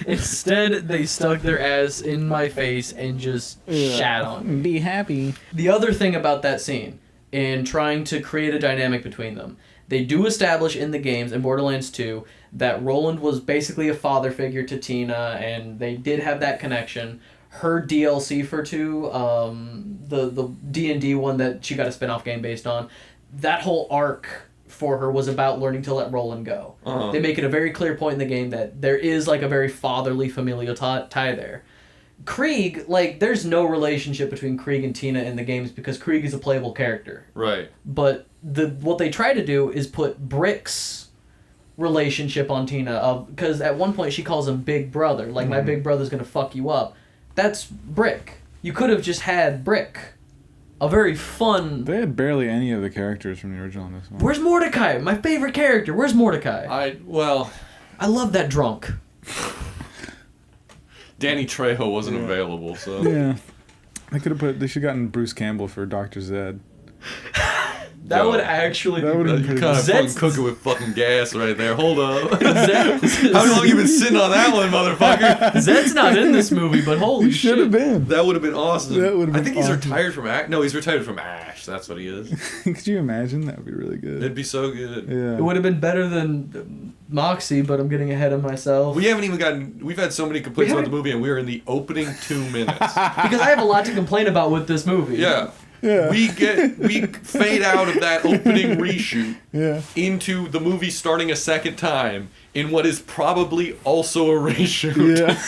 Instead, they stuck their ass in my face and just shat on me. Be happy. The other thing about that scene, in trying to create a dynamic between them, they do establish in the games, in Borderlands 2, that Roland was basically a father figure to Tina, and they did have that connection. Her DLC for 2, the D&D one that she got a spin-off game based on, that whole arc for her was about learning to let Roland go. Uh-huh. They make it a very clear point in the game that there is like a very fatherly familial tie there. Krieg, like, there's no relationship between Krieg and Tina in the games because Krieg is a playable character. Right. But what they try to do is put Brick's relationship on Tina, because at one point she calls him Big Brother, like, my big brother's gonna fuck you up. That's Brick. You could have just had Brick. A very fun... They had barely any of the characters from the original in this one. Where's Mordecai? My favorite character. Where's Mordecai? I love that drunk. Danny Trejo wasn't available, so... Yeah. They should have gotten Bruce Campbell for Dr. Zed. That would actually be pretty good. Kind of fucking cooking with fucking gas right there. Hold up. How long you been sitting on that one, motherfucker? Zed's not in this movie, but holy shit. Should have been. That would have been awesome. I think he's awesome. retired from ASH. No, he's retired from ASH. That's what he is. Could you imagine? That would be really good. It'd be so good. Yeah. It would have been better than Moxie, but I'm getting ahead of myself. We haven't even gotten... We've had so many complaints about the movie, and we're in the opening 2 minutes. Because I have a lot to complain about with this movie. Yeah. Yeah. We fade out of that opening reshoot into the movie starting a second time in what is probably also a reshoot. Yeah.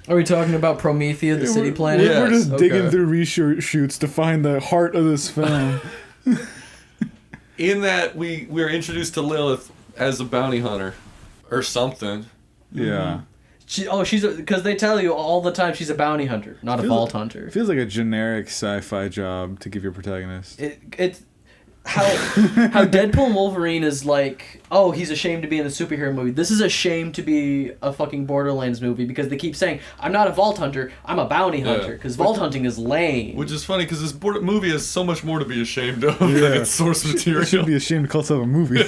Are we talking about Promethea, the city planet? We're just digging through reshoots to find the heart of this film. In that we're introduced to Lilith as a bounty hunter or something. Yeah. She's because they tell you all the time she's a bounty hunter, not a vault hunter. It feels like a generic sci-fi job to give your protagonist. It's how Deadpool and Wolverine is like, oh, he's ashamed to be in a superhero movie. This is ashamed to be a fucking Borderlands movie because they keep saying, I'm not a vault hunter, I'm a bounty hunter, because vault hunting is lame. Which is funny because this movie has so much more to be ashamed of than its source material. You shouldn't be ashamed to call itself a movie.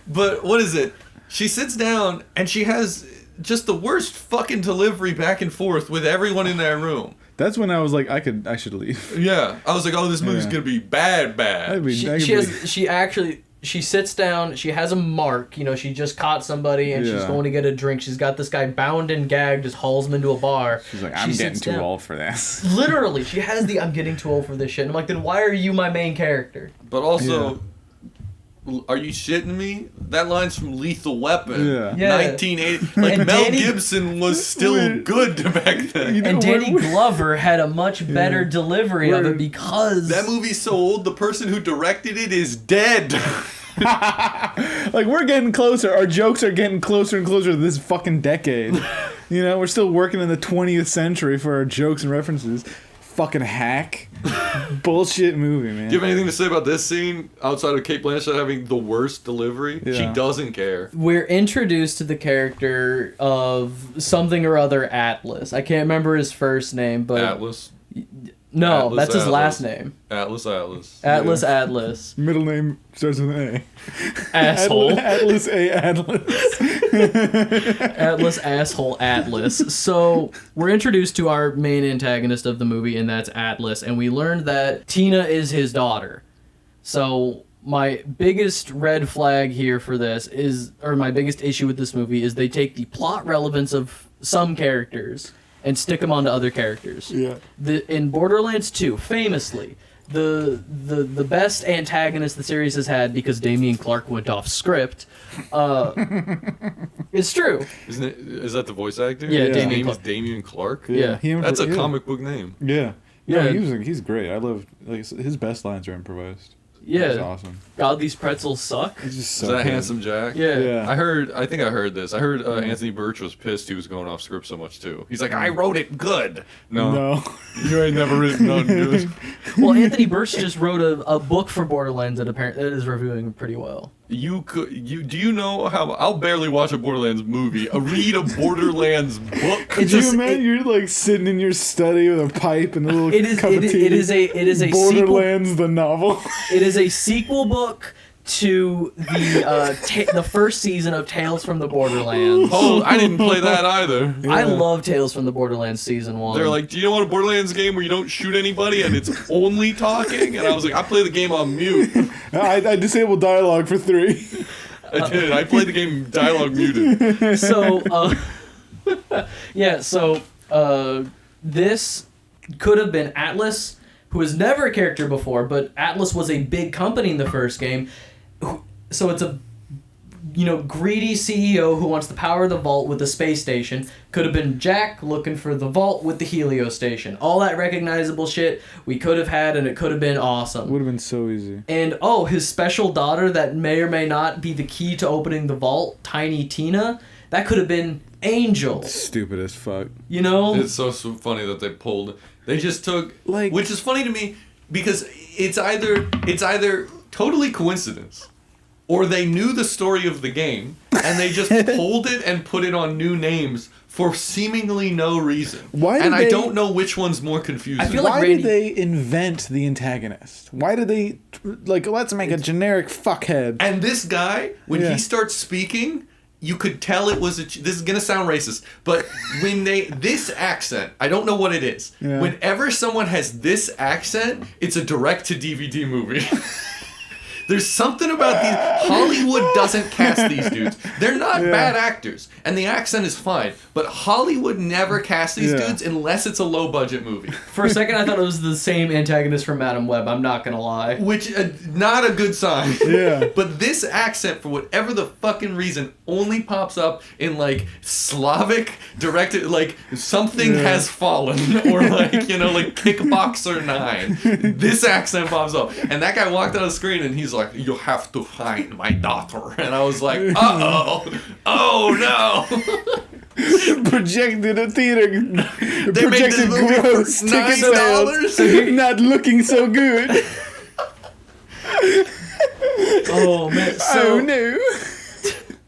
But what is it? She sits down and she has just the worst fucking delivery back and forth with everyone in that room. That's when I was like, I should leave. Yeah, I was like, oh, this movie's gonna be bad. She sits down. She has a mark. You know, she just caught somebody and she's going to get a drink. She's got this guy bound and gagged. Just hauls him into a bar. She's like, I'm getting too old for this. Literally, she has the I'm getting too old for this shit. And I'm like, then why are you my main character? But also. Are you shitting me? That line's from Lethal Weapon. Yeah. 1980. Like, Mel Gibson was still good back then. And Danny Glover had a much better delivery of it because... That movie's so old, the person who directed it is dead. Like, we're getting closer. Our jokes are getting closer and closer to this fucking decade. You know, we're still working in the 20th century for our jokes and references. Fucking hack. Bullshit movie, man. Do you have anything to say about this scene outside of Cate Blanchett having the worst delivery? Yeah. She doesn't care. We're introduced to the character of something or other Atlas. I can't remember his first name, but... Atlas? No, Atlas, that's his Atlas. last name. Atlas. Middle name starts with an A. Asshole. Atlas A. Atlas. Atlas, asshole, Atlas. So, we're introduced to our main antagonist of the movie, and that's Atlas, and we learned that Tina is his daughter. So, my biggest red flag here for this is, or my biggest issue with this movie is they take the plot relevance of some characters and stick them onto other characters. Yeah. In Borderlands 2, famously, the best antagonist the series has had because Damian Clark went off script. It's true. Isn't it? Is that the voice actor? Yeah, His Damian name Clark. is Damian Clark. Yeah. That's a comic book name. Yeah. Yeah, he's great. I love his best lines are improvised. Yeah, That's awesome. God, these pretzels suck. He's just Is so that good. Handsome Jack? Yeah. I think I heard this. I heard Anthony Birch was pissed he was going off script so much too. He's like, I wrote it good. No. You ain't never written nothing good. Well, Anthony Birch just wrote a book for Borderlands that apparently that is reviewing pretty well. Do you know how I'll barely watch a Borderlands movie. Read a Borderlands book. Could you imagine you're like sitting in your study with a pipe and a little cup of tea? It is a Borderlands sequel, the novel. It is a sequel book to the first season of Tales from the Borderlands. Oh, I didn't play that either. I love Tales from the Borderlands season 1. They're like, do you know what a Borderlands game where you don't shoot anybody and it's only talking? And I was like, I play the game on mute. I disabled dialogue for 3. I did. I played the game dialogue muted. So, this could have been Atlas, who was never a character before, but Atlas was a big company in the first game. So it's a greedy CEO who wants the power of the vault with the space station. Could have been Jack looking for the vault with the Helio station. All that recognizable shit we could have had, and it could have been awesome. Would have been so easy. And his special daughter that may or may not be the key to opening the vault, Tiny Tina, that could have been Angel. Stupid as fuck. It's so funny that they just took, which is funny to me because it's either totally coincidence or they knew the story of the game and they just pulled it and put it on new names for seemingly no reason. I don't know which one's more confusing. I feel like Why did they invent the antagonist? Why did they let's make a generic fuckhead? And this guy, when he starts speaking, you could tell it was this is gonna sound racist, but when this accent, I don't know what it is. Yeah. Whenever someone has this accent, it's a direct to DVD movie. There's something about these. Hollywood doesn't cast these dudes. They're not bad actors, and the accent is fine. But Hollywood never casts these dudes unless it's a low budget movie. For a second, I thought it was the same antagonist from Madam Web. I'm not gonna lie. Which not a good sign. Yeah. But this accent, for whatever the fucking reason, only pops up in Slavic directed, something has fallen, or like Kickboxer 9. This accent pops up, and that guy walked on the screen and he's like, "You have to find my daughter," and I was like, oh no. Projected a theater. They made this movie gross for ticket $9. sales. Not looking so good. Oh man! So, Oh no.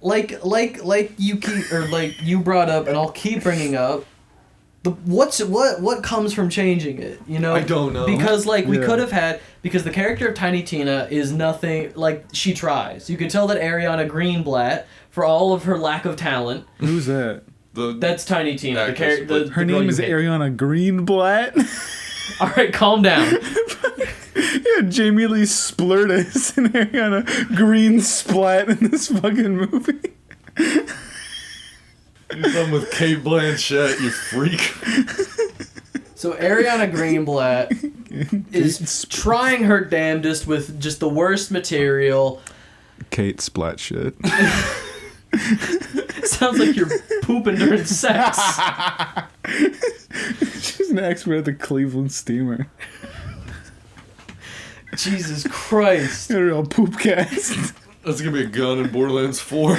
like you keep you brought up, and I'll keep bringing up. What comes from changing it? I don't know. Because we could have had, because the character of Tiny Tina is nothing, she tries. You can tell that Ariana Greenblatt, for all of her lack of talent. Who's that? That's Tiny Tina. Her name is Ariana Greenblatt. All right, calm down. Yeah, Jamie Lee Splurtis and Ariana Greensplat in this fucking movie. You're done with Kate Blanchett, you freak. So Ariana Greenblatt is trying her damnedest with just the worst material. Kate Splat shit. Sounds like you're pooping during sex. She's an expert at the Cleveland Steamer. Jesus Christ. A real poop cast. That's gonna be a gun in Borderlands 4.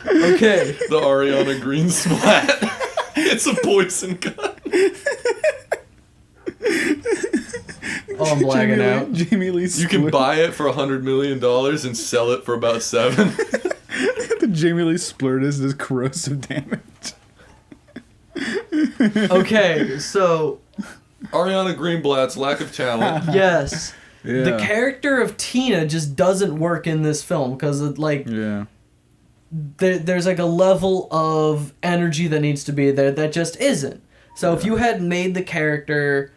Okay. The Ariana Green splat. It's a poison gun. Oh, I'm blagging out. Jamie Lee You can buy it for $100 million and sell it for about $7. The Jamie Lee Splurtis does corrosive damage. Okay, so Ariana Greenblatt's lack of talent. yes. Yeah. The character of Tina just doesn't work in this film because there's a level of energy that needs to be there that just isn't. So if you had made the character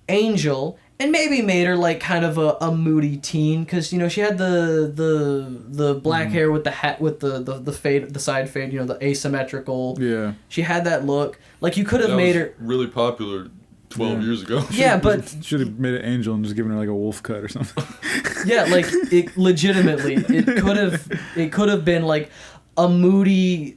Angel and maybe made her kind of a moody teen, because she had the black hair with the hat with the fade, the side fade, the asymmetrical. Yeah. She had that look. You could have made her really popular 12 years ago. Yeah, but should have made it Angel and just given her a wolf cut or something. Yeah, it legitimately it could have been a moody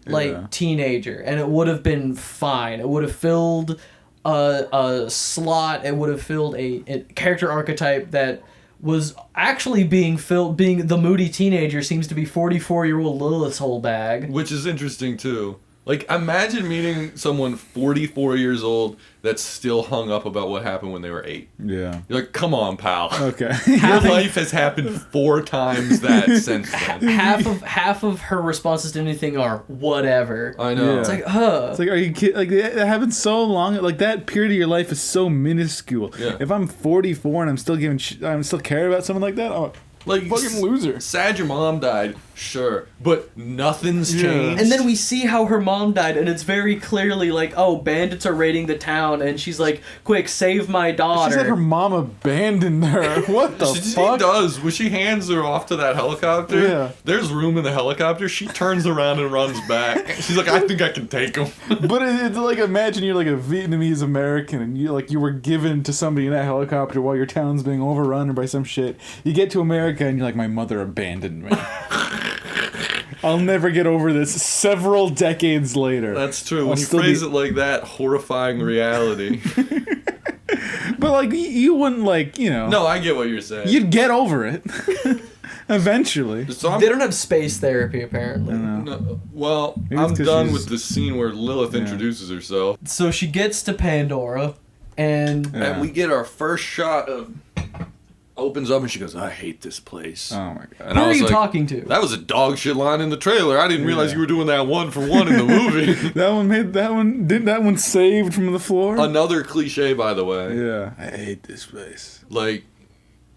teenager, and it would have been fine. It would have filled a slot. It would have filled a character archetype that was actually being filled. Being the moody teenager seems to be 44-year-old Lilith's whole bag. Which is interesting too. Like, imagine meeting someone 44 years old that's still hung up about what happened when they were 8. Yeah. You're like, come on, pal. Okay. Your life has happened 4 times that since then. Half of her responses to anything are whatever. I know. Yeah. It's like, It's like, are you kidding? Like, that happened so long. Like, that period of your life is so minuscule. Yeah. If I'm 44 and I'm still I'm still caring about someone like that, oh, Like, fucking loser. Sad your mom died, sure, but nothing's changed. And then we see how her mom died, and it's very clearly like, oh, bandits are raiding the town, and she's like, quick, save my daughter. She said her mom abandoned her. What the fuck? She does. When she hands her off to that helicopter, Yeah. there's room in the helicopter. She turns around and runs back. She's like, I think I can take him. But it's like, imagine you're like a Vietnamese American and you were given to somebody in that helicopter while your town's being overrun by some shit. You get to America and you're like, my mother abandoned me. I'll never get over this several decades later. That's true. When you phrase it like that, horrifying reality. But like, you wouldn't No, I get what you're saying. You'd get over it. Eventually. So They don't have space therapy, apparently. No, well, Maybe I'm it's 'cause done she's- with the scene where Lilith introduces herself. So she gets to Pandora, and Yeah. And we get our first shot of... Opens up and she goes, I hate this place. Oh my god. And who I are was you like, talking to? That was a dog shit line in the trailer. I didn't realize you were doing that 1-for-1 in the movie. That one saved from the floor? Another cliche, by the way. Yeah. I hate this place. Like,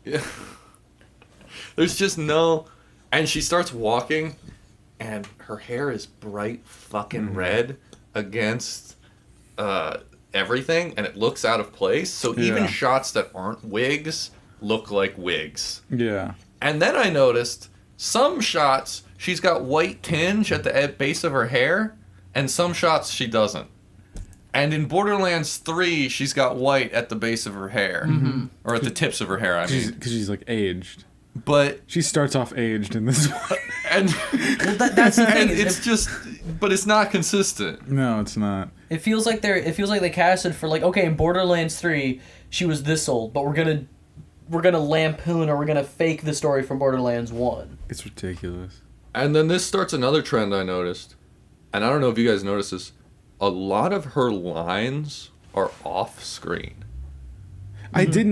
yeah. There's just no... And she starts walking, and her hair is bright fucking red against everything, and it looks out of place. So even Yeah. shots that aren't wigs look like wigs. Yeah. And then I noticed some shots, she's got white tinge at the base of her hair, and some shots she doesn't. And in Borderlands 3, she's got white at the base of her hair. Mm-hmm. Or at the tips of her hair, I mean. Because she's like aged. But... She starts off aged in this one. And, Well, that's the thing. and it's just... But it's not consistent. No, it's not. It feels like they casted for like, okay, in Borderlands 3, she was this old, but we're gonna lampoon or we're gonna fake the story from Borderlands 1. It's ridiculous. And then this starts another trend I noticed. And I don't know if you guys noticed this. A lot of her lines are off screen. I did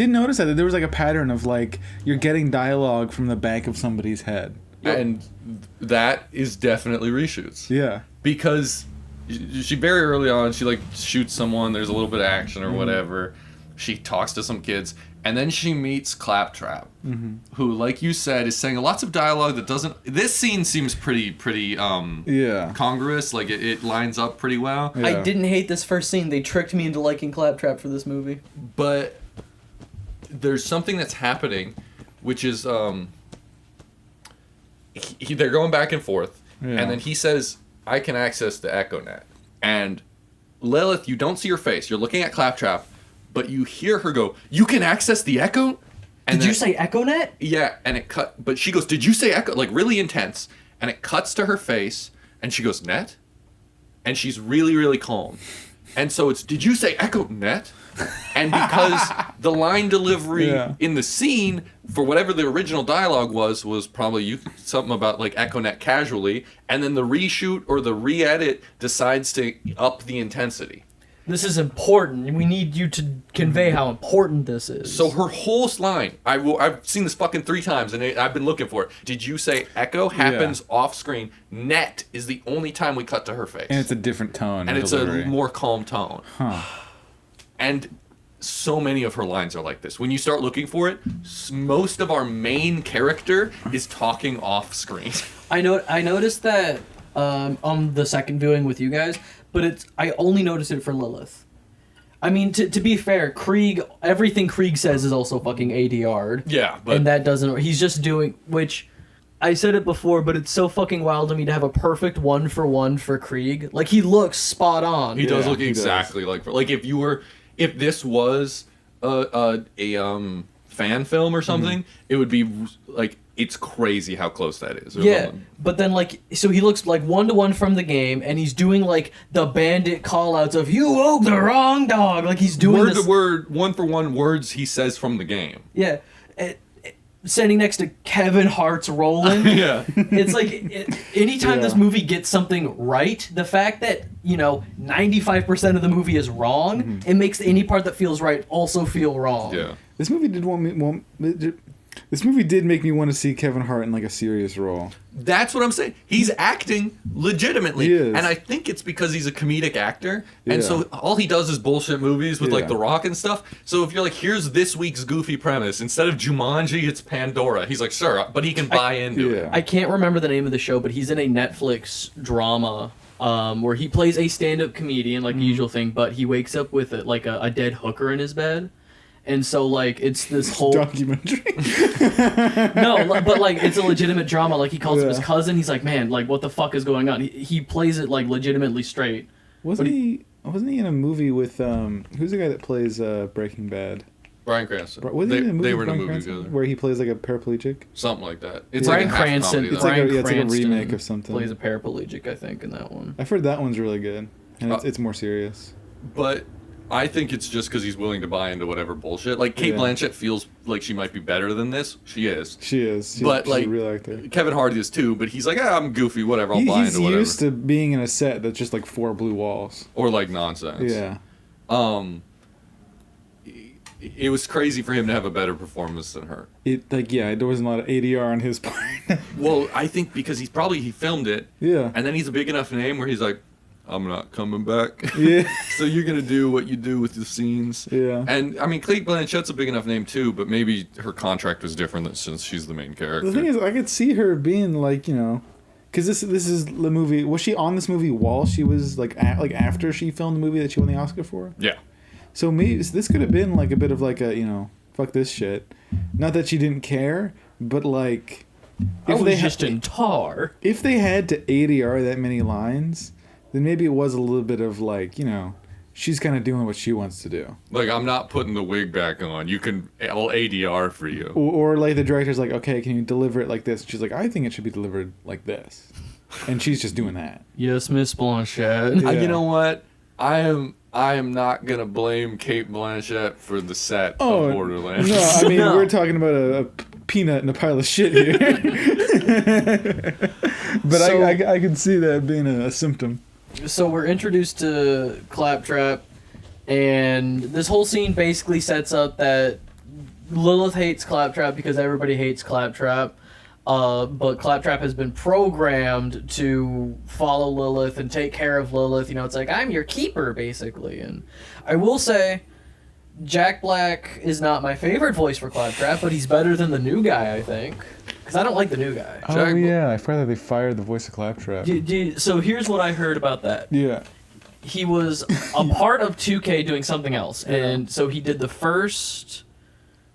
notice that there was like a pattern of like you're getting dialogue from the back of somebody's head. And that is definitely reshoots. Yeah. Because she very early on, she like shoots someone, there's a little bit of action or whatever. She talks to some kids, and then she meets Claptrap, who, like you said, is saying lots of dialogue that doesn't... This scene seems pretty Yeah. congruous, like it lines up pretty well. Yeah. I didn't hate this first scene. They tricked me into liking Claptrap for this movie. But there's something that's happening, which is they're going back and forth, Yeah. and then he says, I can access the EchoNet. And Lilith, you don't see her face. You're looking at Claptrap, but you hear her go, you can access the Echo? And Did you say EchoNet? Yeah, and it cut, but she goes, did you say Echo? Like, really intense. And it cuts to her face, and she goes, net? And she's really, really calm. And so it's, did you say Echo Net? And because the line delivery in the scene, for whatever the original dialogue was probably something about like EchoNet casually, and then the reshoot or the re-edit decides to up the intensity. This is important. We need you to convey how important this is. So her whole line, I've seen this fucking 3 times, and I've been looking for it. Did you say Echo happens off screen? Net is the only time we cut to her face. And it's a different tone. And it's delivery. a more calm tone. Huh. And so many of her lines are like this. When you start looking for it, most of our main character is talking off screen. I noticed that on the second viewing with you guys, but I only noticed it for Lilith. I mean, to be fair, Krieg, everything Krieg says is also fucking ADR'd. Yeah, but... And that doesn't... He's just doing... Which, I said it before, but it's so fucking wild to me to have a perfect 1-for-1 for Krieg. Like, he looks spot on. He does look exactly like... Like, if this was a fan film or something, it would be, like, it's crazy how close that is. Yeah, but then like, so he looks like 1-to-1 from the game, and he's doing like the bandit call-outs of "you woke the wrong dog." Like he's doing word this, to word, 1-for-1 words he says from the game. Yeah, standing next to Kevin Hart's Roland. Yeah, It's like anytime this movie gets something right, the fact that 95% of the movie is wrong, it makes any part that feels right also feel wrong. yeah. This movie did make me want to see Kevin Hart in like a serious role. That's what I'm saying. He's acting legitimately. He is. And I think it's because he's a comedic actor. And Yeah. so all he does is bullshit movies with like Yeah. The Rock and stuff. So if you're like, here's this week's goofy premise, instead of Jumanji, it's Pandora. He's like, sure, but he can buy into it. Yeah. I can't remember the name of the show, but he's in a Netflix drama where he plays a stand-up comedian, like the usual thing, but he wakes up with a dead hooker in his bed. And so, like, it's this whole... Documentary. No, but, like, it's a legitimate drama. Like, he calls up his Yeah. cousin. He's like, man, like, what the fuck is going on? He plays it, like, legitimately straight. Wasn't he in a movie with who's the guy that plays Breaking Bad? Bryan Cranston. Wasn't he in a movie They with were in a Bryan movie Cranston together. where he plays like a paraplegic? Something like that. It's Bryan like a half Cranston. comedy, It's though. like a- Bryan it's like a Cranston remake of something. plays a paraplegic, I think, in that one. I've heard that one's really good, and it's Uh, more serious. But I think it's just because he's willing to buy into whatever bullshit. Like, Kate Yeah. Blanchett feels like she might be better than this. She is. She is. But, she's like, a real actor. Kevin Hart is too, but he's like, I'm goofy, whatever, I'll buy He's into whatever. used to being in a set that's just like 4 blue walls. Or like nonsense. Yeah. It was crazy for him to have a better performance than her. There wasn't a lot of ADR on his part. Well, I think because he filmed it, Yeah. and then he's a big enough name where he's like, I'm not coming back. Yeah. So you're gonna do what you do with the scenes. Yeah. And I mean, Cate Blanchett's a big enough name too, but maybe her contract was different since she's the main character. The thing is, I could see her being like, because this is the movie. Was she on this movie while she was like after she filmed the movie that she won the Oscar for? Yeah. So maybe this could have been like a bit of like a fuck this shit. Not that she didn't care, but like I was just in tar. if they had to ADR that many lines, then maybe it was a little bit of like she's kind of doing what she wants to do. Like, I'm not putting the wig back on. I'll ADR for you. Or like the director's like, okay, can you deliver it like this? She's like, I think it should be delivered like this, and she's just doing that. Yes, Miss Blanchett. Yeah. You know what? I am not gonna blame Cate Blanchett for the set of Borderlands. No, I mean No. we're talking about a peanut and a pile of shit here. But So- I can see that being a symptom. So we're introduced to Claptrap, and this whole scene basically sets up that Lilith hates Claptrap because everybody hates Claptrap. But Claptrap has been programmed to follow Lilith and take care of Lilith. It's like, I'm your keeper, basically. And I will say, Jack Black is not my favorite voice for Claptrap, but he's better than the new guy, I think. Because I don't like the new guy. Jack- I forgot that they fired the voice of Claptrap. So here's what I heard about that. Yeah. He was a part of 2K doing something else, and so he did the first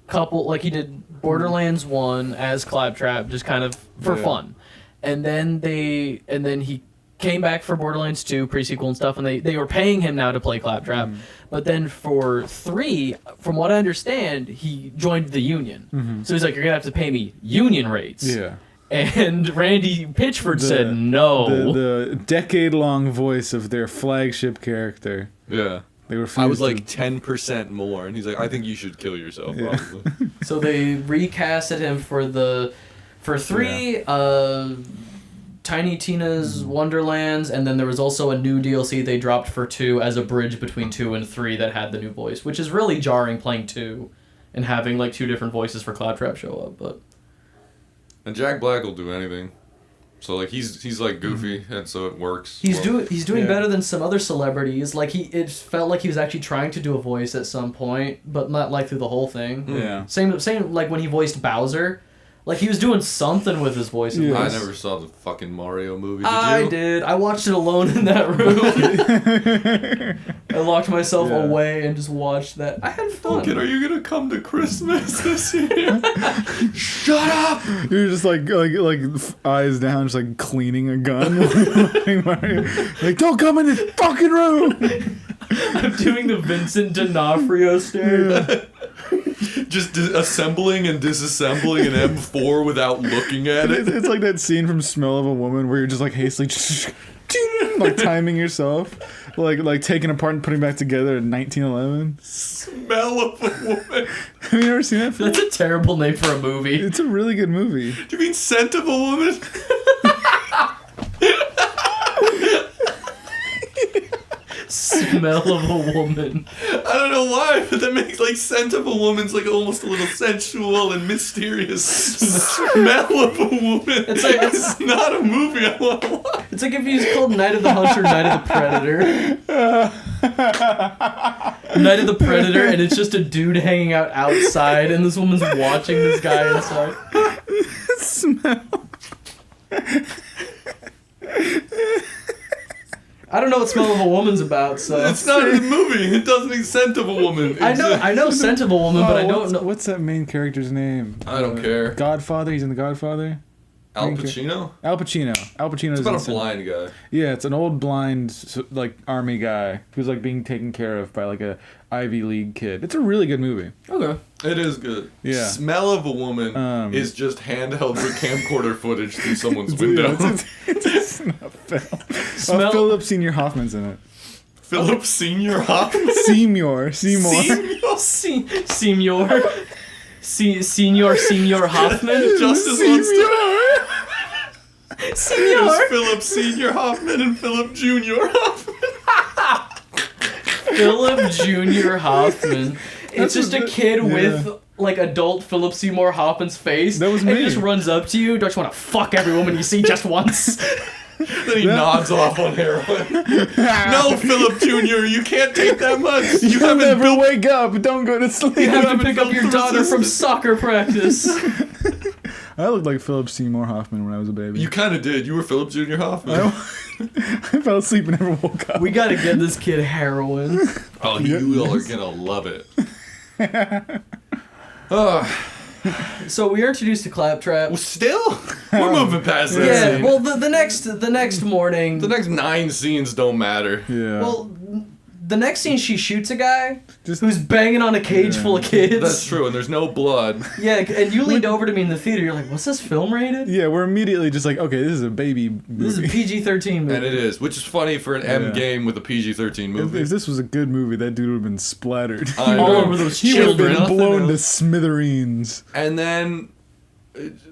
couple, like he did Borderlands 1 as Claptrap, just kind of for Yeah. fun, and then he came back for Borderlands 2 pre-sequel and stuff, and they were paying him now to play Claptrap, but then for 3, from what I understand, he joined the union, so he's like, you're gonna have to pay me union rates. Yeah. And Randy Pitchford said no. The decade-long voice of their flagship character. Yeah. They were. I was like 10% more, and he's like, I think you should kill yourself, Yeah. probably. So they recasted him for 3, Tiny Tina's Wonderlands, and then there was also a new DLC they dropped for 2 as a bridge between 2 and 3 that had the new voice, which is really jarring playing 2 and having like 2 different voices for Claptrap show up. But And Jack Black will do anything. So like he's like goofy, and so it works. he's doing yeah. better than some other celebrities. Like it felt like he was actually trying to do a voice at some point, but not like through the whole thing. Yeah. Same like when he voiced Bowser. Like, he was doing something with his voice. Yeah. I never saw the fucking Mario movie. Did you? I did. I watched it alone in that room. I locked myself Yeah. away and just watched that. I had fun. Kid, are you gonna come to Christmas this year? Shut up! You're just like eyes down, just like cleaning a gun. Like, don't come in this fucking room. I'm doing the Vincent D'Onofrio stare. Just assembling and disassembling an M4 without looking at it. It's like that scene from Smell of a Woman where you're just like hastily like timing yourself, like taking apart and putting back together in 1911. Smell of a Woman. Have you ever seen that film? That's a terrible name for a movie. It's a really good movie. Do you mean Scent of a Woman? Smell of a Woman. I don't know why, but that makes like Scent of a Woman's like almost a little sensual and mysterious. Smell of a Woman. It's not a movie I want to watch. It's like if you called Night of the Hunter Night of the Predator. Night of the Predator, and it's just a dude hanging out outside, and this woman's watching this guy inside. Smell. I don't know what Smell of a Woman's about, so It's not a movie. It doesn't make Scent of a Woman. I know Scent of a Woman, but I don't know. What's that main character's name? I don't care. Godfather. He's in The Godfather. Al Pacino? Al Pacino. Al Pacino's It's about a blind guy. Yeah, it's an old blind like army guy who's like being taken care of by like a Ivy League kid. It's a really good movie. Okay. It is good. Yeah. Smell of a Woman is just handheld with camcorder footage through someone's window. It's not film. Smell. Philip Senior Hoffman's in it. Philip Senior Hoffman? Seymour. Senior Hoffman. Justice wants to... Senior. There's Philip Senior Hoffman and Philip Junior Hoffman. Philip Junior Hoffman. It's just a kid with like adult Philip Seymour Hoffman's face. That was me. And he just runs up to you. Don't you want to fuck every woman you see just once? Then he nods off on heroin. No, Philip Jr., you can't take that much. You haven't never built... wake up. Don't go to sleep. You have to haven't pick up built your the daughter from resistance. soccer practice. I looked like Philip Seymour Hoffman when I was a baby. You kind of did. You were Philip Jr. Hoffman. I fell asleep and never woke up. We gotta get this kid heroin. Oh, you all are going to love it. So we are introduced to Claptrap. Well, still? We're moving past that Yeah, scene. well, the next morning. The next 9 scenes don't matter. Yeah. Well, the next scene, she shoots a guy Just- who's banging on a cage full of kids. That's true, and there's no blood. Yeah, and you leaned over to me in the theater. You're like, "What's this film rated?" yeah, we're immediately just like, okay, this is a baby movie. This is a PG-13 movie. And it is, which is funny for an M game with a PG-13 movie. If this was a good movie, that dude would have been splattered. I know. All over those He would have children. been blown to else. smithereens. And then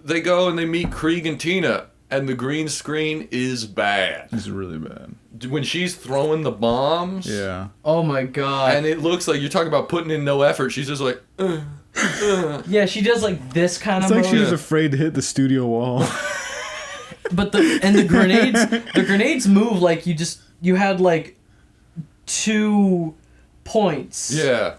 they go and they meet Krieg and Tina, and the green screen is bad. It's really bad. When she's throwing the bombs, Yeah. Oh my god. and it looks like you're talking about putting in no effort. She's just like, Yeah, she does like this kind It's of like she was Yeah. afraid to hit the studio wall. But the grenades move like you had like 2 points. yeah.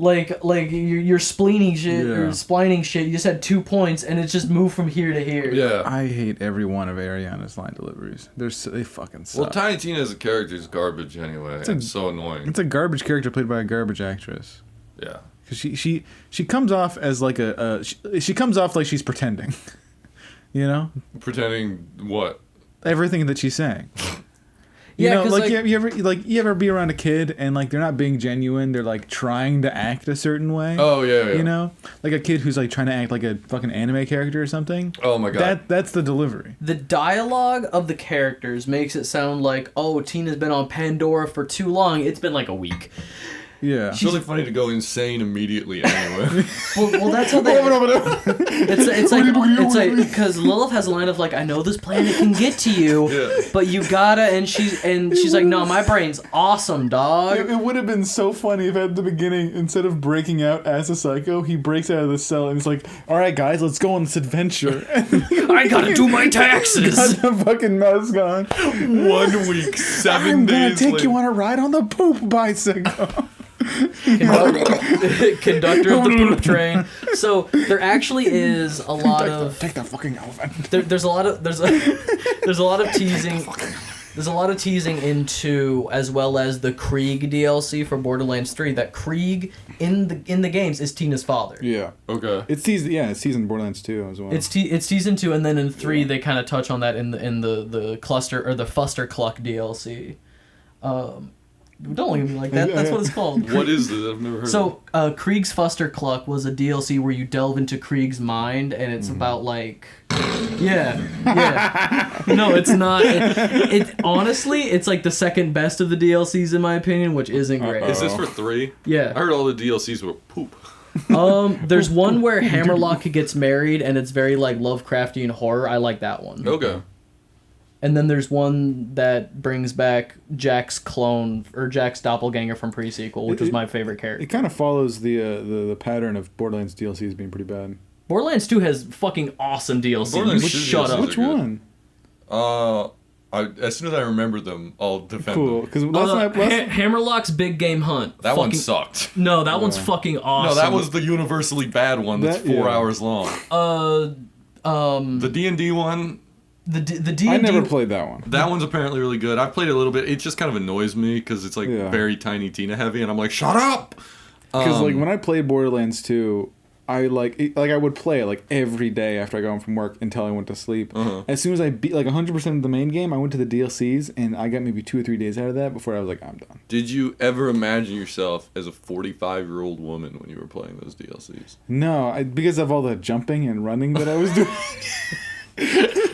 Like you're spleening shit Yeah. or splining shit. You just had 2 points and it just moved from here to here. Yeah. I hate every one of Ariana's line deliveries. They fucking suck. Well, Tiny Tina as a character is garbage anyway. It's so annoying. It's a garbage character played by a garbage actress. Yeah. Cause she comes off as like she comes off like she's pretending. You know, Pretending what? everything that she's saying. Yeah, You know, 'cause, like, like- you ever be around a kid and like they're not being genuine, they're like trying to act a certain way. Oh, yeah. You know, like a kid who's like trying to act like a fucking anime character or something. Oh, my God. That's the delivery. The dialogue of the characters makes it sound like, oh, Tina's been on Pandora for too long. It's been like a week. Yeah. It's really funny to go insane immediately anyway. Well, that's how they. It's like because Lilith has a line of like, I know this planet can get to you, Yeah. but you gotta, and she's like, no, my brain's awesome, dog. It would have been so funny if at the beginning, instead of breaking out as a psycho, he breaks out of the cell and he's like, all right, guys, let's go on this adventure. I gotta do my taxes. Got the fucking mask on. 1 week, 7 I'm gonna days take later. you on a ride on the poop bicycle. Conductor of the poop train. So there actually is a lot of Take that fucking elephant. there's a lot of teasing. There's a lot of teasing into, as well as the Krieg DLC for Borderlands 3, that Krieg in the games is Tina's father. Yeah. Okay. It's season Borderlands 2 as well. It's season 2, and then in 3 they kind of touch on that in the cluster or the Fuster Cluck DLC. Don't look at me like that. That's what it's called. What is it? I've never heard of So, Krieg's Fustercluck was a DLC where you delve into Krieg's mind, and it's about like, yeah. No, it's not. It honestly, it's like the second best of the DLCs in my opinion, which isn't great. it. Is this for 3? Yeah. I heard all the DLCs were poop. There's one where Hammerlock gets married, and it's very like Lovecraftian horror. I like that one. Okay. And then there's one that brings back Jack's clone or Jack's doppelganger from pre-sequel, which was my favorite character. It kind of follows the pattern of Borderlands DLCs being pretty bad. Borderlands 2 has fucking awesome DLC. Borderlands You 2 shut DLCs up. are Which good. one? As soon as I remember them, I'll defend Cool. them. Because last time Hammerlock's Big Game Hunt. That one Fucking- sucked. No, that one's fucking awesome. No, that was the universally bad one that's 4 hours long. The D&D one, the D&D. I never played that one. that one's apparently really good. I've played it a little bit. It just kind of annoys me because it's like very Tiny Tina heavy, and I'm like, shut up! Because like when I played Borderlands 2, I I would play it like every day after I got home from work until I went to sleep. As soon as I beat like 100% of the main game, I went to the DLCs and I got maybe 2 or 3 days out of that before I was like, I'm done. Did you ever imagine yourself as a 45-year-old woman when you were playing those DLCs? No, because of all the jumping and running that I was doing.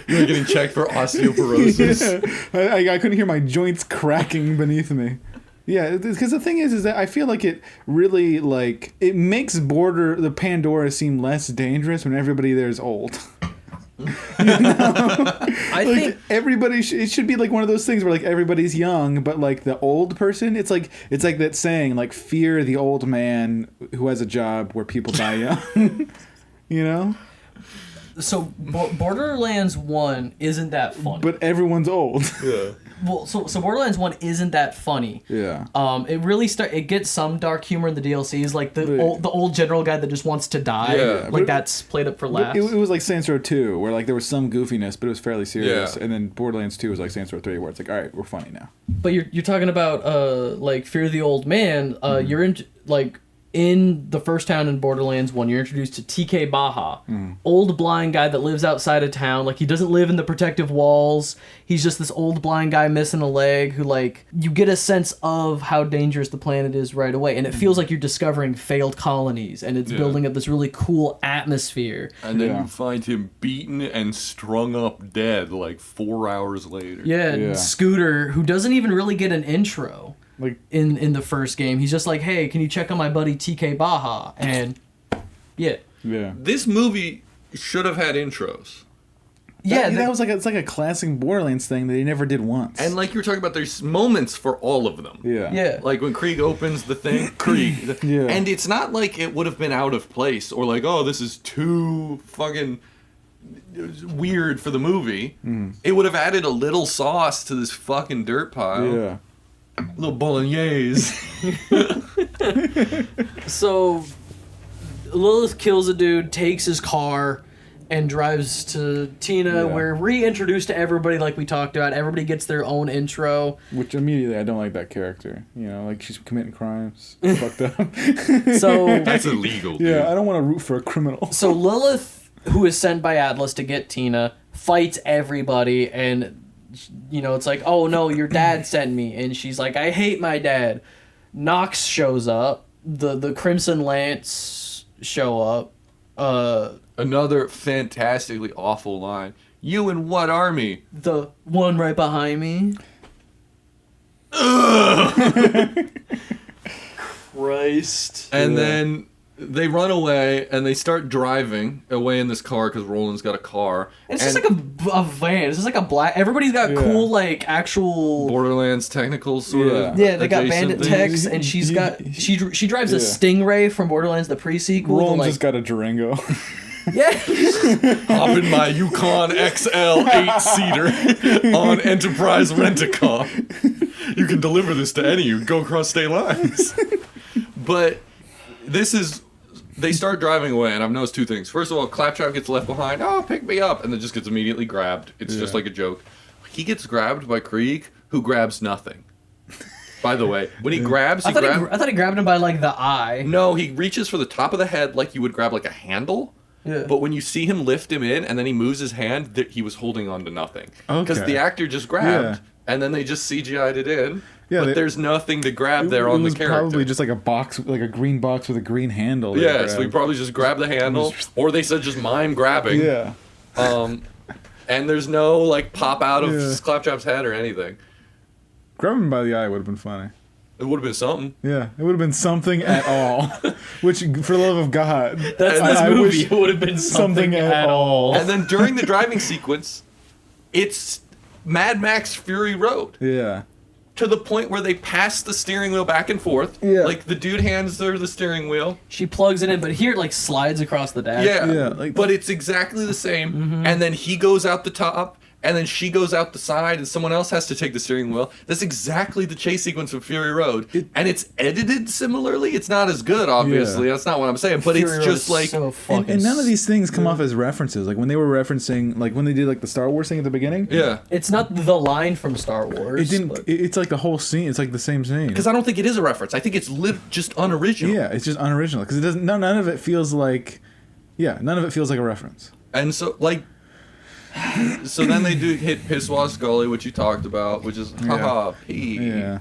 You were getting checked for osteoporosis. Yeah. I couldn't hear my joints cracking beneath me. Yeah, because the thing is that I feel like it really it makes the Pandora seem less dangerous when everybody there is old. I think everybody it should be like one of those things where like everybody's young, but like the old person, it's like that saying like fear the old man who has a job where people die young. You know? so. Borderlands 1 isn't that funny. But everyone's old. Yeah. Well, so Borderlands 1 isn't that funny. Yeah. It really it gets some dark humor in the DLCs, like the old general guy that just wants to die. Yeah. Like that's played up for laughs. It was like Saints Row 2, where like there was some goofiness, but it was fairly serious. Yeah. And then Borderlands 2 was like Saints Row 3, where it's like, all right, we're funny now. But you're talking about like Fear the Old Man. You're in like in the first town in Borderlands 1, you're introduced to TK Baha, old blind guy that lives outside of town. Like he doesn't live in the protective walls. He's just this old blind guy missing a leg who like you get a sense of how dangerous the planet is right away, and it feels like you're discovering failed colonies, and it's building up this really cool atmosphere. And then you find him beaten and strung up dead like 4 hours later. Yeah, and Scooter, who doesn't even really get an intro. Like In the first game, he's just like, hey, can you check on my buddy TK Baha? And yeah. This movie should have had intros. That was like it's like a classic Borderlands thing that he never did once. And like you were talking about, there's moments for all of them. Yeah. Like when Krieg opens the thing, Krieg. Yeah. And it's not like it would have been out of place or like, oh, this is too fucking weird for the movie. It would have added a little sauce to this fucking dirt pile. Yeah. Little bolognese. So Lilith kills a dude, takes his car, and drives to Tina. We're reintroduced to everybody like we talked about. Everybody gets their own intro. Which immediately I don't like that character. You know, like she's committing crimes. Fucked up. So That's illegal, dude. Yeah, I don't want to root for a criminal. So Lilith, who is sent by Atlas to get Tina, fights everybody, and you know, it's like, oh no, your dad sent me, and she's like, I hate my dad. Nox shows up, the Crimson Lance show up. Another fantastically awful line. You in what army? The one right behind me. Christ. And then they run away and they start driving away in this car because Roland's got a car. It's just like a van. It's just like a black. Everybody's got cool like actual Borderlands technical sort of. Yeah, they got adjacent bandit things. techs, and she's got she drives a Stingray from Borderlands the pre-sequel. Roland like, just got a Durango. yeah. Hop in my Yukon XL 8-seater on Enterprise Rent-A-Car. You can deliver this to any of you. Go across state lines. But this is... They start driving away, and I've noticed two things. First of all, Claptrap gets left behind. Oh, pick me up. And then just gets immediately grabbed. It's just like a joke. He gets grabbed by Krieg, who grabs nothing. By the way, when he grabs, I thought he grabbed him by like the eye. No, he reaches for the top of the head like you would grab like a handle. Yeah. But when you see him lift him in and then he moves his hand, he was holding on to nothing. Because Okay. the actor just grabbed and then they just CGI'd it in. Yeah, but there's nothing to grab there on the character. It was probably just like a box, like a green box with a green handle. Yeah, so we probably just grab the handle, or they said just mime grabbing. Yeah. And there's no like pop out of Claptrap's head or anything. Grabbing him by the eye would have been funny. It would have been something. Yeah, it would have been something at all. Which, for the love of God, that's this movie. It would have been something at all. And then during the driving sequence, it's Mad Max Fury Road. Yeah. To the point where they pass the steering wheel back and forth. Yeah. Like the dude hands her the steering wheel. She plugs it in, but here it like slides across the dash. Yeah. But it's exactly the same. Mm-hmm. And then he goes out the top, and then she goes out the side, and someone else has to take the steering wheel. That's exactly the chase sequence from Fury Road. And it's edited similarly. It's not as good, obviously. That's not what I'm saying. But Fury it's just like... So and none of these things come off as references. Like when they were referencing, like when they did like the Star Wars thing at the beginning. Yeah. It's not the line from Star Wars. It didn't. It's like the whole scene. It's like the same scene. Because I don't think it is a reference. I think it's just unoriginal. Yeah, it's just unoriginal. Because it doesn't. None of it feels like... Yeah, none of it feels like a reference. And so, like... So then they do hit Pisswa Scully, which you talked about, which is haha pee. Yeah.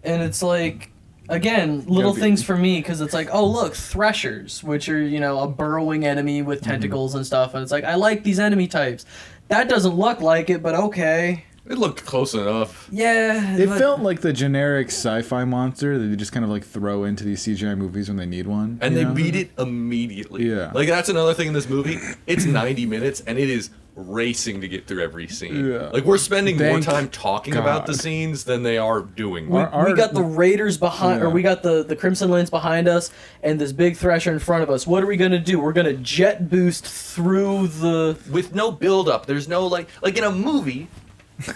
And it's like, again, little things for me, because it's like, oh look, threshers, which are, you know, a burrowing enemy with tentacles and stuff, and it's like, I like these enemy types. That doesn't look like it, but okay. It looked close enough. Yeah. It felt like the generic sci-fi monster that they just kind of like throw into these CGI movies when they need one. And they beat it immediately. Yeah. Like, that's another thing in this movie. It's 90 minutes, and it is racing to get through every scene. Yeah. Like, we're spending more Thank time talking about the scenes than they are doing. We got the Raiders behind, or we got the Crimson Lands behind us, and this big Thresher in front of us. What are we gonna do? We're gonna jet boost through the... With no build-up. There's no, like in a movie...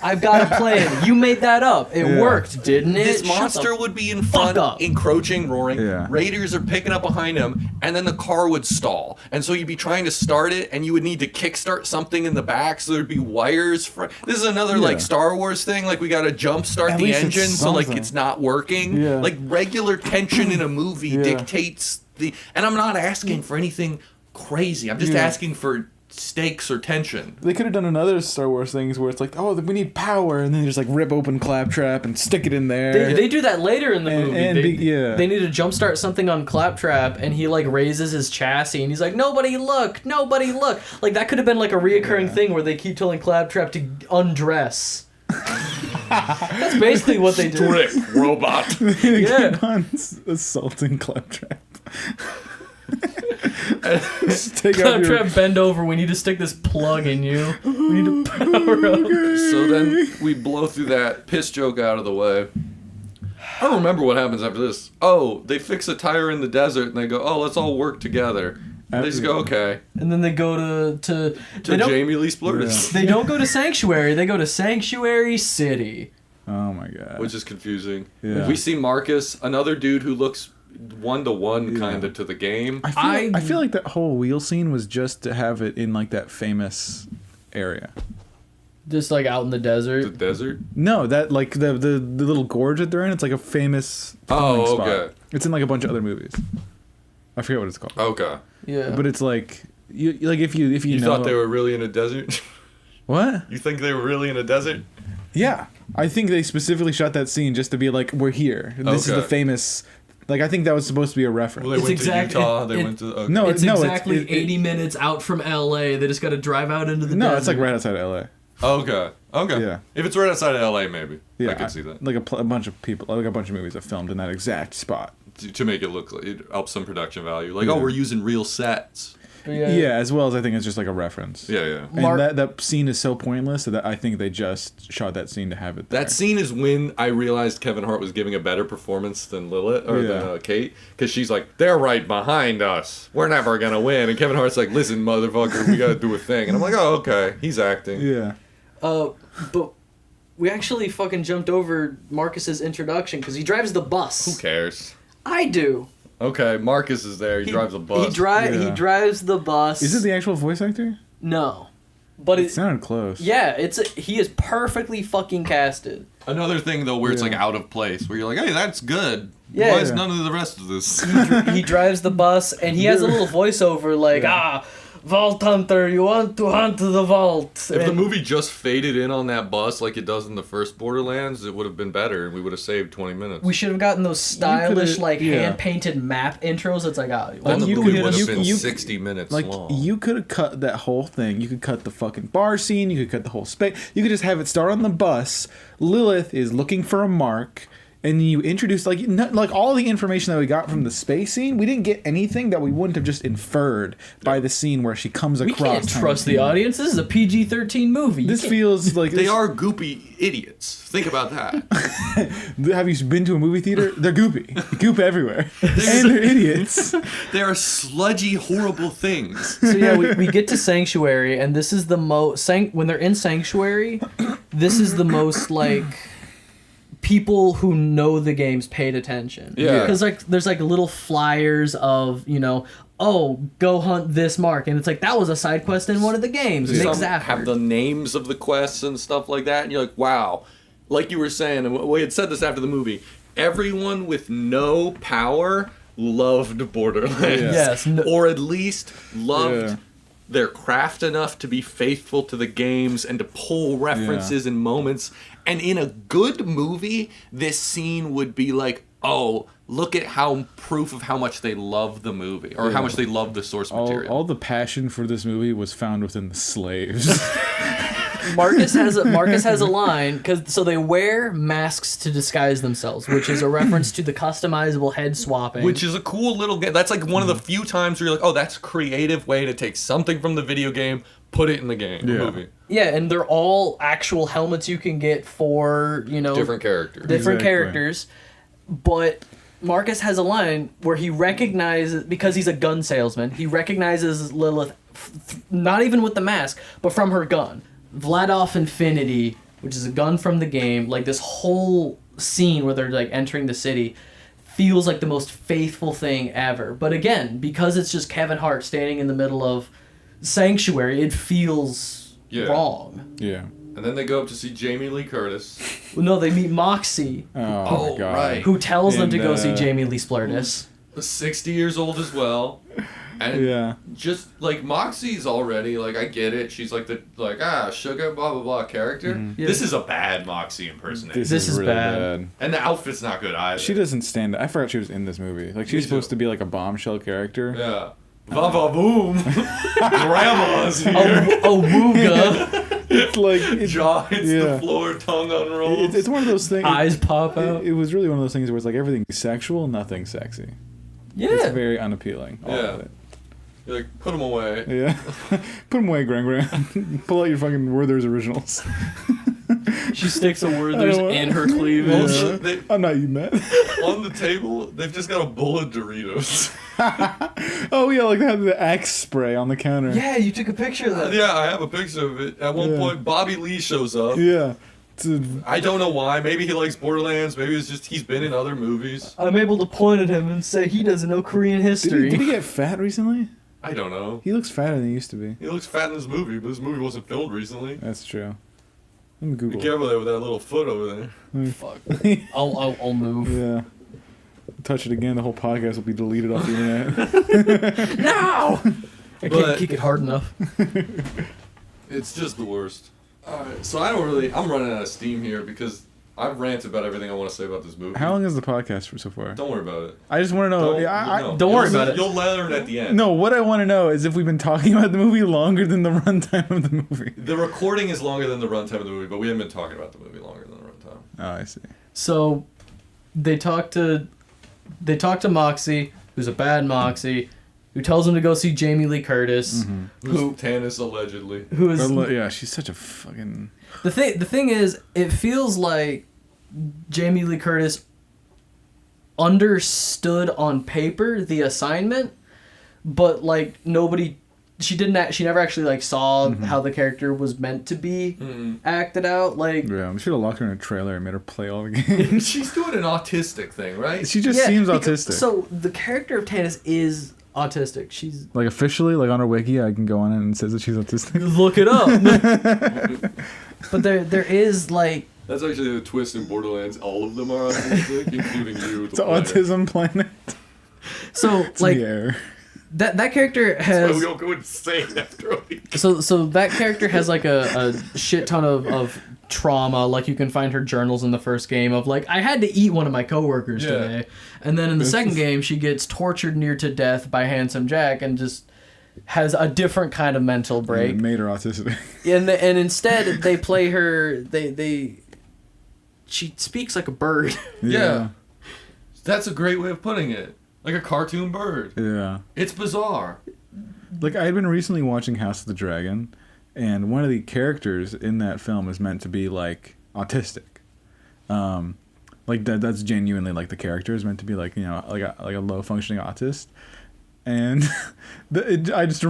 I've got a plan. You made that up. It worked, didn't it? This monster would be in front, encroaching, roaring. Yeah. Raiders are picking up behind him, and then the car would stall. And so you'd be trying to start it, and you would need to kickstart something in the back, so there'd be wires. This is another, like, Star Wars thing. Like, we got to jumpstart the engine, so, like, it's not working. Yeah. Like, regular tension in a movie dictates the... And I'm not asking for anything crazy. I'm just asking for... stakes or tension. They could have done another Star Wars things where it's like, oh, we need power, and then they just like rip open Claptrap and stick it in there. They do that later in the movie. And they need to jumpstart something on Claptrap, and he like raises his chassis, and he's like, nobody look. Like that could have been like a reoccurring thing where they keep telling Claptrap to undress. That's basically what they do. Strict robot. Keep on assaulting Claptrap. Claptrap, bend over. We need to stick this plug in you. We need to power up. So then we blow through that piss joke out of the way. I don't remember what happens after this. Oh, they fix a tire in the desert and they go, oh, let's all work together. And they just go, okay. And then they go to Jamie Lee Splurtus. They don't go to Sanctuary. They go to Sanctuary City. Oh my god. Which is confusing. Yeah. We see Marcus, another dude who looks one-to-one kind of to the game. I feel like that whole wheel scene was just to have it in like that famous area. Just like out in the desert. The desert? No, that like the little gorge that they're in. It's like a famous filming spot. Okay. It's in like a bunch of other movies. I forget what it's called. Okay. Yeah. But it's like if you know, thought they were really in a desert? What? You think they were really in a desert? Yeah, I think they specifically shot that scene just to be like, we're here. This is the famous. Like, I think that was supposed to be a reference. Well, they went to Utah. They went to... Okay. No, it's exactly 80 minutes out from L.A. They just got to drive out into the desert. No, it's like right outside of L.A. Okay. Yeah. If it's right outside of L.A., maybe. Yeah, I could see that. Like a bunch of people, like a bunch of movies have filmed in that exact spot. To make it look like... It helps some production value. Like, oh, we're using real sets. Yeah, as well as I think it's just like a reference. Yeah. And that scene is so pointless that I think they just shot that scene to have it there. That scene is when I realized Kevin Hart was giving a better performance than Lilith, or than Kate, because she's like, they're right behind us. We're never going to win. And Kevin Hart's like, listen, motherfucker, we got to do a thing. And I'm like, oh, okay. He's acting. Yeah. But we actually fucking jumped over Marcus's introduction because he drives the bus. Who cares? I do. Okay, Marcus is there. He drives a bus. He drives the bus. Is it the actual voice actor? No. But it sounded close. Yeah, he is perfectly fucking casted. Another thing, though, where it's like out of place, where you're like, hey, that's good. Yeah. Why is none of the rest of this? He drives the bus, and he has a little voiceover like, Vault Hunter, you want to hunt the vault. If the movie just faded in on that bus like it does in the first Borderlands, it would have been better, and we would have saved 20 minutes. We should have gotten those stylish, like, yeah. hand-painted map intros. It's like, Then the you movie could- would have you- been you- 60 minutes Like, long. you could have cut that whole thing. You could cut the fucking bar scene. You could cut the whole space. You could just have it start on the bus. Lilith is looking for a mark. And you introduce, like, like all the information that we got from the space scene. We didn't get anything that we wouldn't have just inferred by the scene where she comes we across. can't trust the audience. This is a PG-13 movie. This feels like... They are goopy idiots. Think about that. Have you been to a movie theater? They're goopy. Goop everywhere. And they're idiots. They are sludgy, horrible things. So yeah, we get to Sanctuary, and this is the most... when they're in Sanctuary, this is the most, like... people who know the games paid attention. Yeah. Because like there's like little flyers of, you know, oh, go hunt this mark, and it's like that was a side quest in one of the games. Nick Some Zafford. have the names of the quests and stuff like that, and you're like, wow. Like you were saying, and we had said this after the movie, everyone with no power loved Borderlands. Yes. Or at least loved Yeah. their craft enough to be faithful to the games and to pull references and moments. And in a good movie, this scene would be like, oh, look at how proof of how much they love the movie or how much they love the source material. All the passion for this movie was found within the slaves. Marcus has a line so they wear masks to disguise themselves, which is a reference to the customizable head swapping. Which is a cool little game. That's like one of the few times where you're like, oh, that's a creative way to take something from the video game, put it in the game, movie. Yeah, and they're all actual helmets you can get for, you know, Different characters. Different Exactly. characters. But Marcus has a line where he recognizes, because he's a gun salesman, he recognizes Lilith, not even with the mask, but from her gun. Vladoff Infinity, which is a gun from the game, like this whole scene where they're like entering the city, feels like the most faithful thing ever. But again, because it's just Kevin Hart standing in the middle of Sanctuary, it feels wrong. Yeah. And then they go up to see Jamie Lee Curtis. No, they meet Moxie, Oh, my God. right. who tells them to go And, see Jamie Lee Splurtis. 60 years old as well. And Yeah. just like Moxie's already like, I get it. She's like the sugar blah blah blah character. Yeah. This is a bad Moxie impersonation. This is really bad. And the outfit's not good either. She doesn't stand. I forgot she was in this movie. Like, she's Me supposed too. to be like a bombshell character. Yeah. Va va boom. Grandma's here. Awooga. It's like Jaw hits yeah. the floor, tongue unrolls. it's one of those things. Eyes pop out. It was really one of those things where it's like everything's sexual, nothing sexy. It's Yeah. very unappealing. All of it. You're like, put them away. Yeah. Put them away, Gran. Pull out your fucking Werther's originals. She sticks a word I there's don't want- in her cleavage. Also, they, I'm not you, Matt. on the table, they've just got a bowl of Doritos. Oh yeah, like they had the Axe spray on the counter. Yeah, you took a picture of that. Yeah, I have a picture of it. At one Yeah. point, Bobby Lee shows up. Yeah. It's I don't know why. Maybe he likes Borderlands. Maybe it's just he's been in other movies. I'm able to point at him and say he doesn't know Korean history. did he get fat recently? I don't know. He looks fatter than he used to be. He looks fat in this movie, but this movie wasn't filmed recently. That's true. Let me Be Google. careful there with that little foot over there. Fuck. I'll move. Yeah. Touch it again, the whole podcast will be deleted off the internet. No! I But- can't kick it hard enough. It's just the worst. Alright, so I'm running out of steam here because I've ranted about everything I want to say about this movie. How long is the podcast for so far? Don't worry about it. I just want to know. Don't worry about it. You'll learn at the end. No, what I want to know is if we've been talking about the movie longer than the runtime of the movie. The recording is longer than the runtime of the movie, but we haven't been talking about the movie longer than the runtime. Oh, I see. So they talk to Moxie, who's a bad Moxie, who tells him to go see Jamie Lee Curtis, Who's Tannis allegedly? who is Yeah, she's such a fucking. the thing is, it feels like Jamie Lee Curtis understood on paper the assignment, but like she never actually like saw how the character was meant to be acted out. Like Yeah, we should have locked her in a trailer and made her play all the games. She's doing an autistic thing, right? She just yeah, seems because- autistic. So the character of Tannis is autistic. She's Like officially, like on her wiki, I can go on it and it says that she's autistic. look it up. But there is like That's actually the twist in Borderlands. All of them are autistic, including you. It's an autism planet. so It's like in the air. that character So has we don't go insane after a week. so that character has like a shit ton of trauma. Like you can find her journals in the first game of like, I had to eat one of my coworkers today, and then in the second game she gets tortured near to death by Handsome Jack and just has a different kind of mental break. It made her autistic. And instead they play her. She speaks like a bird. Yeah. That's a great way of putting it. Like a cartoon bird. Yeah. It's bizarre. Like, I had been recently watching House of the Dragon, and one of the characters in that film is meant to be, like, autistic. Like, that's genuinely, like, the character is meant to be, like, you know, like a low-functioning autist. And it just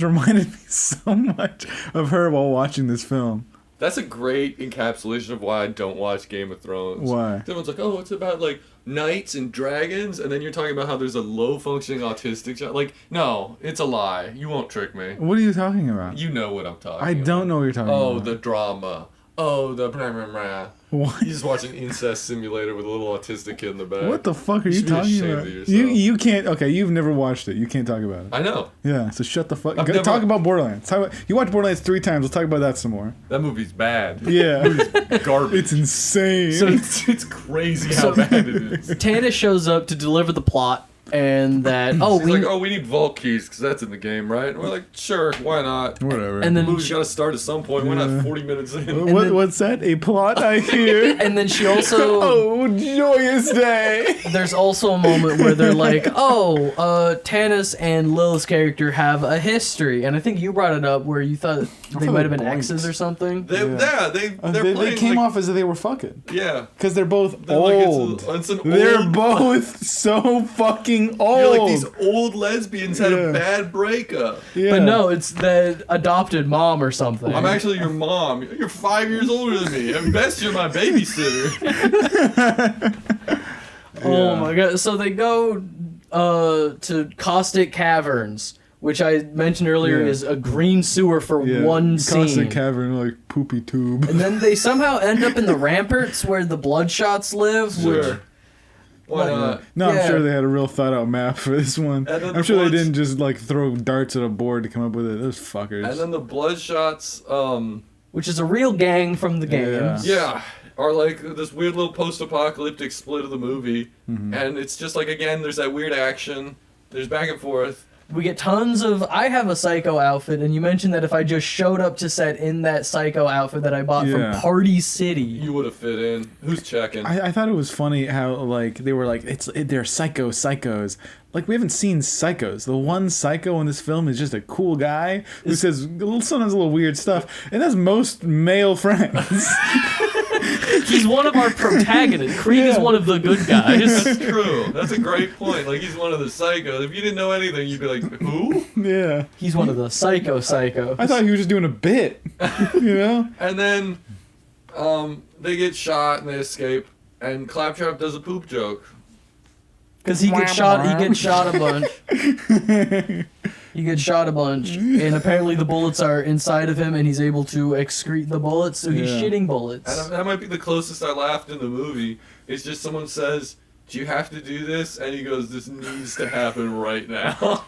reminded me so much of her while watching this film. That's a great encapsulation of why I don't watch Game of Thrones. Why? Everyone's like, oh, it's about, like, knights and dragons, and then you're talking about how there's a low-functioning autistic child. Like, no, it's a lie. You won't trick me. What are you talking about? You know what I'm talking I about. don't know what you're talking about. Oh, the drama. Oh, the blah, blah, blah. What? You just watch an incest simulator with a little autistic kid in the back. What the fuck are you should be talking ashamed about? of yourself. You can't. Okay, you've never watched it. You can't talk about it. I know. Yeah, so shut the fuck. I've never- Talk about Borderlands. You watched Borderlands 3 times. Let's talk about that some more. That movie's bad. Yeah, It's garbage. it's insane. So- It's crazy how bad it is. Tannis shows up to deliver the plot, and that He's like, we need vault keys because that's in the game, right? And we're like, sure, why not? Whatever. and The then movie's got to start at some point. We're not 40 minutes in. What's that? A plot I hear. and then she also Oh, joyous day. there's also a moment where they're like, Tannis and Lil's character have a history, and I think you brought it up where you thought they thought might have they been boinked. exes or something. They're They playing came like, off as if they were fucking. Yeah. Because they're both They're like, old. it's an They're old, both so fucking old. You're like, these old lesbians had Yeah. a bad breakup. Yeah. But no, it's the adopted mom or something. I'm actually your mom. You're 5 years older than me. At best, you're my babysitter. Oh my god! So they go to Caustic Caverns, which I mentioned earlier Yeah. is a green sewer for Yeah. one Constant scene. cavern, like poopy tube. And then they somehow end up in the ramparts where the Bloodshots live. Which, Sure. Why not? No, Yeah. I'm sure they had a real thought out map for this one. And then I'm sure they Bloods- didn't just like throw darts at a board to come up with it. Those fuckers. And then the Bloodshots, which is a real gang from the games. yeah, are like this weird little post-apocalyptic split of the movie. Mm-hmm. And it's just like, again, there's that weird action. There's back and forth. We get tons of. I have a Psycho outfit, and you mentioned that if I just showed up to set in that Psycho outfit that I bought Yeah. from Party City. You would have fit in. Who's checking? I thought it was funny how like they were like they're psychos. Like we haven't seen psychos. The one psycho in this film is just a cool guy who says sometimes a little weird stuff, and that's most male friends. He's one of our protagonists. Creed is Yeah. one of the good guys. That's true. That's a great point. Like, he's one of the psychos. If you didn't know anything, you'd be like, who? Yeah, He's one of the psychos. I thought he was just doing a bit. You know? And then they get shot and they escape. And Claptrap does a poop joke. Because he gets shot a bunch. He gets shot a bunch, and apparently the bullets are inside of him, and he's able to excrete the bullets, so he's Yeah. shitting bullets. And that might be the closest I laughed in the movie. It's just someone says, do you have to do this? And he goes, this needs to happen right now.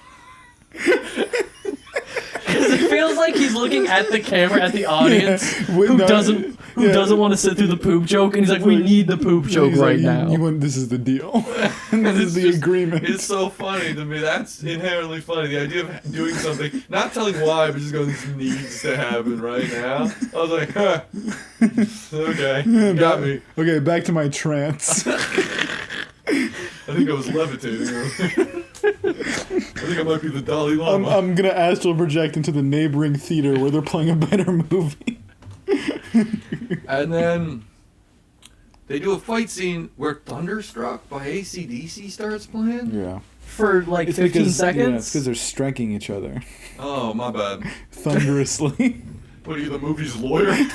Because it feels like he's looking at the camera, at the audience, who No, doesn't want to sit through the poop joke, and he's like, we need the poop joke He's right like, now. You want, this is the deal. This is the just- agreement. It's so funny to me. That's inherently funny. The idea of doing something, not telling why, but just going, this needs to happen right now. I was like, huh. Okay, you got me. Okay, back to my trance. I think I was levitating. I think I might be the Dalai Lama. I'm gonna astral project into the neighboring theater where they're playing a better movie. And then they do a fight scene where Thunderstruck by AC/DC starts playing. Yeah. For like 15 seconds? Yeah, it's because they're striking each other Oh, my bad. thunderously. What are you, the movie's lawyer? And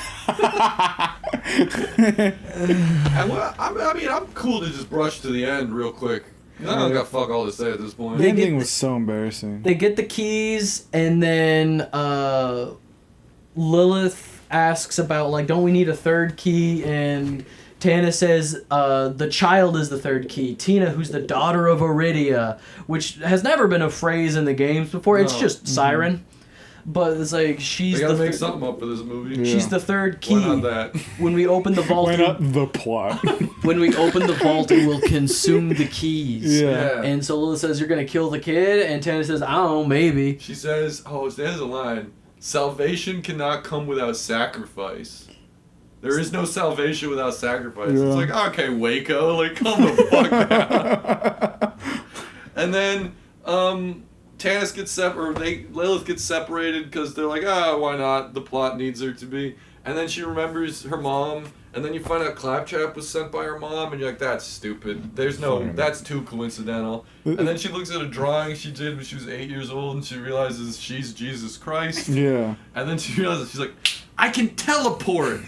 I mean, I'm cool to just brush to the end real quick. I don't got fuck all to say at this point. The ending was so embarrassing. They get the keys, and then Lilith asks about, like, don't we need a third key? And Tana says the child is the third key. Tina, who's the daughter of Iridia, which has never been a phrase in the games before. It's just Siren. But it's like she's They gotta the make something up for this movie. she's the third key. Why not that? When we open the vault, Why not the plot? when we open the vault, it will consume the keys. Yeah. And so Lilith says, "You're gonna kill the kid," and Tana says, "I don't know, maybe." She says, there's a line. Salvation cannot come without sacrifice. There is no salvation without sacrifice. Yeah. It's like, okay, Waco, like, calm the fuck down. And then, Lilith gets separated because they're like, why not? The plot needs her to be. And then she remembers her mom, and then you find out Claptrap was sent by her mom, and you're like, that's stupid. That's too coincidental. And then she looks at a drawing she did when she was 8 years old, and she realizes she's Jesus Christ. Yeah. And then she realizes, she's like, I can teleport!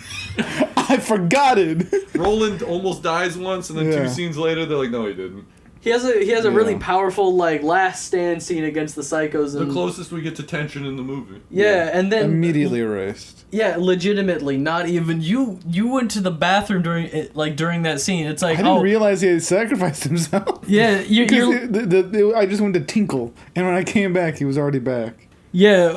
I forgot it. Roland almost dies once, and then 2 scenes later, they're like, no, he didn't. He has a really powerful like last stand scene against the psychos. And, The closest we get to tension in the movie. yeah, and then Immediately erased. Yeah, legitimately, not even you. You went to the bathroom during that scene. It's like I didn't realize he had sacrificed himself. Yeah, you're I just went to tinkle, and when I came back, he was already back. yeah.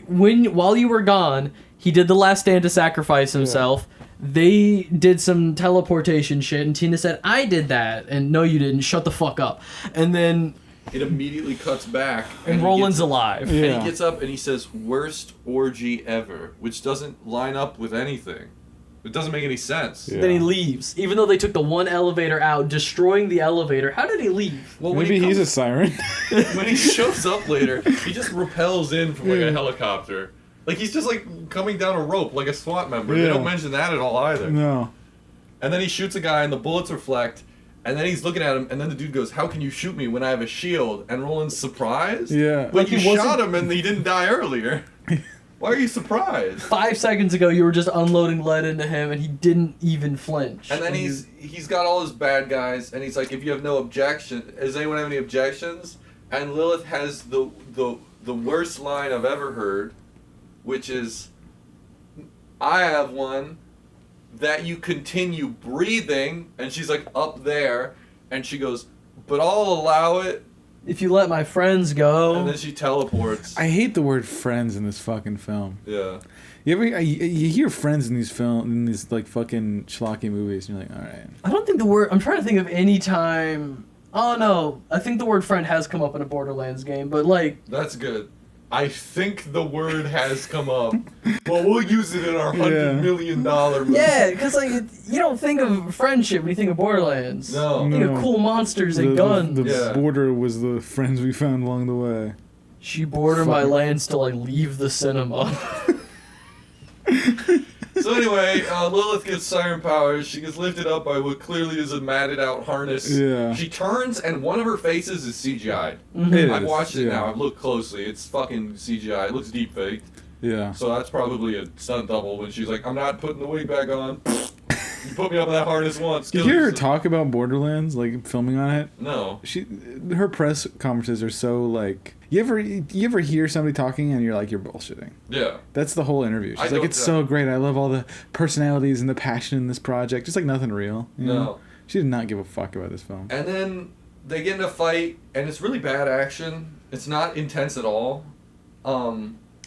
While you were gone, he did the last stand to sacrifice himself. They did some teleportation shit, and Tina said, "I did that," and no, you didn't. Shut the fuck up. And then It immediately cuts back. and Roland's alive. Yeah. And he gets up and he says, worst orgy ever, which doesn't line up with anything. It doesn't make any sense. Yeah. Then he leaves, even though they took the one elevator out, destroying the elevator. How did he leave? Well, Maybe he's a siren. when he shows up later, he just rappels in from like a helicopter. Like he's just like coming down a rope like a SWAT member. They don't mention that at all either. No. And then he shoots a guy and the bullets reflect. And then he's looking at him, and then the dude goes, how can you shoot me when I have a shield? And Roland's surprised? Yeah. Like Like you he wasn't- shot him and he didn't die earlier. Why are you surprised? 5 seconds ago, you were just unloading lead into him, and he didn't even flinch. And then he's got all his bad guys, and he's like, if you have no objection, does anyone have any objections? And Lilith has the worst line I've ever heard, which is, I have one, that you continue breathing, and she's like, up there, and she goes, but I'll allow it, If you let my friends go. and then she teleports. I hate the word friends in this fucking film. Yeah. You hear friends in these like fucking schlocky movies, and you're like, all right. I don't think the word. I'm trying to think of any time. Oh no, I think the word friend has come up in a Borderlands game, but like. That's good. I think the word has come up. Well, we'll use it in our $100 million movie. Yeah, because like you don't think of friendship when you think of Borderlands. No. You think of cool monsters and guns. The border was the friends we found along the way. She bordered my lands till I leave the cinema. So anyway, Lilith gets siren powers. She gets lifted up by what clearly is a matted out harness. Yeah. She turns and one of her faces is CGI. It I've is, watched it yeah. now. I've looked closely. It's fucking CGI. It looks deep faked. Yeah. So that's probably a stunt double when she's like, I'm not putting the wig back on. You put me up in that harness once. Did you hear her talk about Borderlands, like filming on it? No. Her press conferences are so like. You ever hear somebody talking and you're like, you're bullshitting? Yeah. That's the whole interview. She's like, it's so great. I love all the personalities and the passion in this project. Just like nothing real. You know? She did not give a fuck about this film. And then they get in a fight, and it's really bad action. It's not intense at all.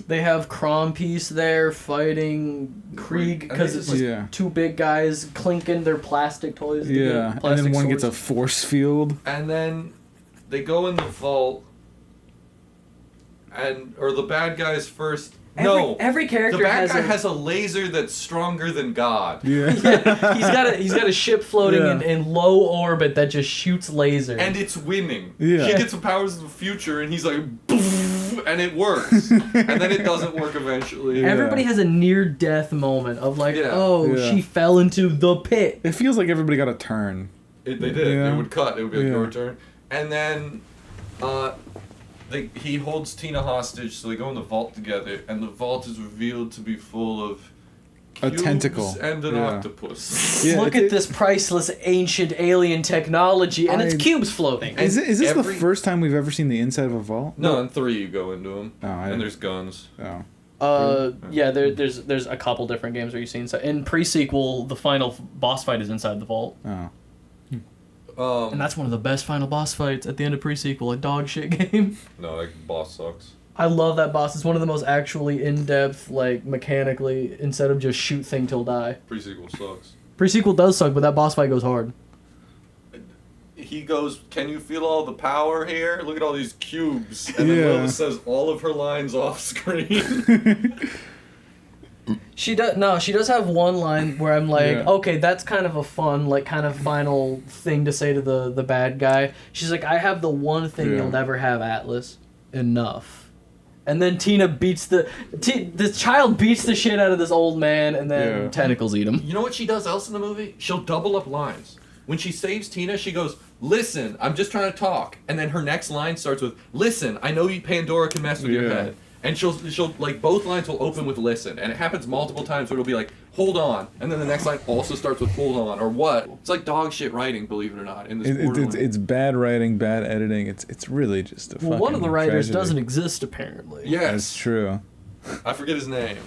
They have Crom Piece there fighting Krieg because it's like two big guys clinking their plastic toys. Yeah, and then one gets a force field. And then they go in the vault, or the bad guys first. Every character the bad guy has a laser that's stronger than God. Yeah. he's got a ship floating in low orbit that just shoots lasers. And it's winning. Yeah. He gets the powers of the future, and he's like, "Boof," and it works. And then it doesn't work eventually. Everybody has a near-death moment of like, she fell into the pit. It feels like everybody got a turn. They did. It would cut. It would be like your turn. And then he holds Tina hostage, so they go in the vault together, and the vault is revealed to be full of cubes a tentacle and an octopus. Yeah, Look at this priceless ancient alien technology, and it's cubes floating. Is this the first time we've ever seen the inside of a vault? No, in 3 you go into them, and there's guns. Oh. Yeah, there's a couple different games where you've seen. So in pre-sequel, the final boss fight is inside the vault. Oh. And that's one of the best final boss fights at the end of pre-sequel, a dog shit game. No, that boss sucks. I love that boss. It's one of the most actually in-depth, like, mechanically, instead of just shoot thing till die. Pre-sequel sucks. Pre-sequel does suck, but that boss fight goes hard. He goes, "Can you feel all the power here? Look at all these cubes." And then Lilith says all of her lines off screen. She does have one line where I'm like, okay, that's kind of a fun, like, kind of final thing to say to the bad guy. She's like, I have the one thing you'll never have, Atlas. Enough. And then Tina beats the child beats the shit out of this old man, and then tentacles eat him. You know what she does else in the movie? She'll double up lines. When she saves Tina, she goes, "Listen, I'm just trying to talk." And then her next line starts with, "Listen, I know Pandora can mess with your head." And she'll like, both lines will open with "listen," and it happens multiple times where it'll be like, "Hold on," and then the next line also starts with "hold on," or what? It's like dog shit writing, believe it or not. In this it's bad writing, bad editing. It's really just a one of the writers tragedy. doesn't exist apparently. Yes, that's true. I forget his name.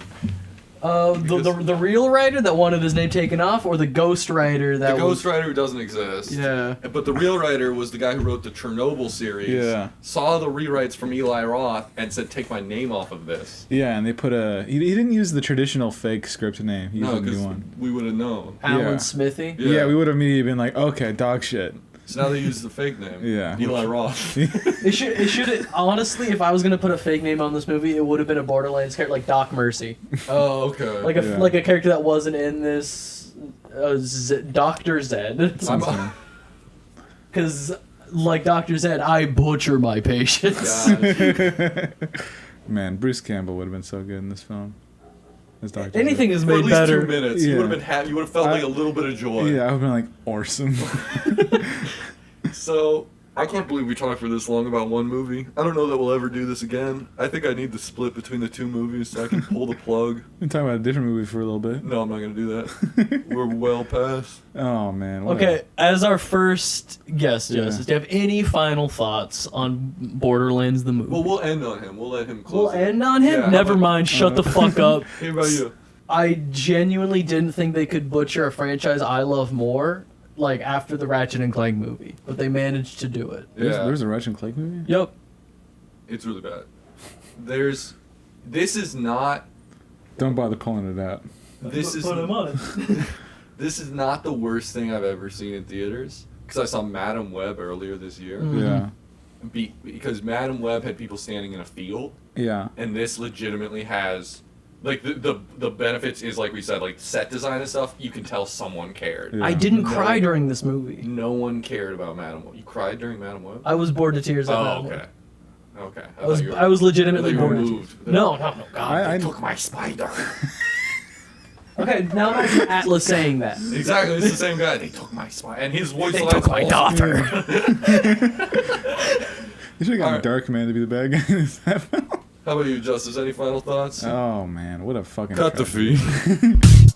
The real writer that wanted his name taken off, or the ghost writer that the ghost writer who doesn't exist. Yeah. But the real writer was the guy who wrote the Chernobyl series. Yeah. Saw the rewrites from Eli Roth and said, "Take my name off of this." Yeah, and they put he didn't use the traditional fake script name. He used a new one. We would have known. Alan Smithy. Yeah, we would have immediately been like, okay, dog shit. So now they use the fake name. Yeah. Eli Roth. It should honestly, if I was gonna put a fake name on this movie, it would have been a Borderlands character like Doc Mercy. Oh, okay. Like a character that wasn't in this Dr. Zed. Because like Dr. Zed, I butcher my patients. Man, Bruce Campbell would have been so good in this film. Anything is made for at least better. 2 minutes. You would have been happy. You would have felt like a little bit of joy. Yeah, I would have been like, awesome. So, I can't believe we talked for this long about one movie. I don't know that we'll ever do this again. I think I need to split between the two movies so I can pull the plug. We're talking about a different movie for a little bit. No, I'm not going to do that. We're well past. Oh, man. Okay, as our first guest, Justice, do you have any final thoughts on Borderlands the movie? Well, we'll end on him. We'll let him close it. End on him? Yeah, Never mind, shut the fuck up. Hey, about you? I genuinely didn't think they could butcher a franchise I love more, like after the Ratchet and Clank movie, but they managed to do it. Yeah. There's a Ratchet and Clank movie? Yep. It's really bad. This is not... Don't bother calling it out. This is... Put him on it. This is not the worst thing I've ever seen in theaters, because I saw Madam Web earlier this year. Yeah. Because Madam Web had people standing in a field. Yeah. And this legitimately has... Like, the benefits is, like we said, like, set design and stuff, you can tell someone cared. Yeah. I didn't cry during this movie. No one cared about Madam Web. You cried during Madam Web? I was bored to tears at Oh, that okay. one. Okay. I was legitimately I thought you were bored. moved. No, God. I took my spider. Okay, now imagine Atlas saying that. Exactly, it's the same guy. They took my spider. And his voice They lines took my also- daughter. You should have gotten Darkman to be the bad guy in this film. How about you, Justice? Any final thoughts? Oh, man. What a fucking Cut the tragedy. feed.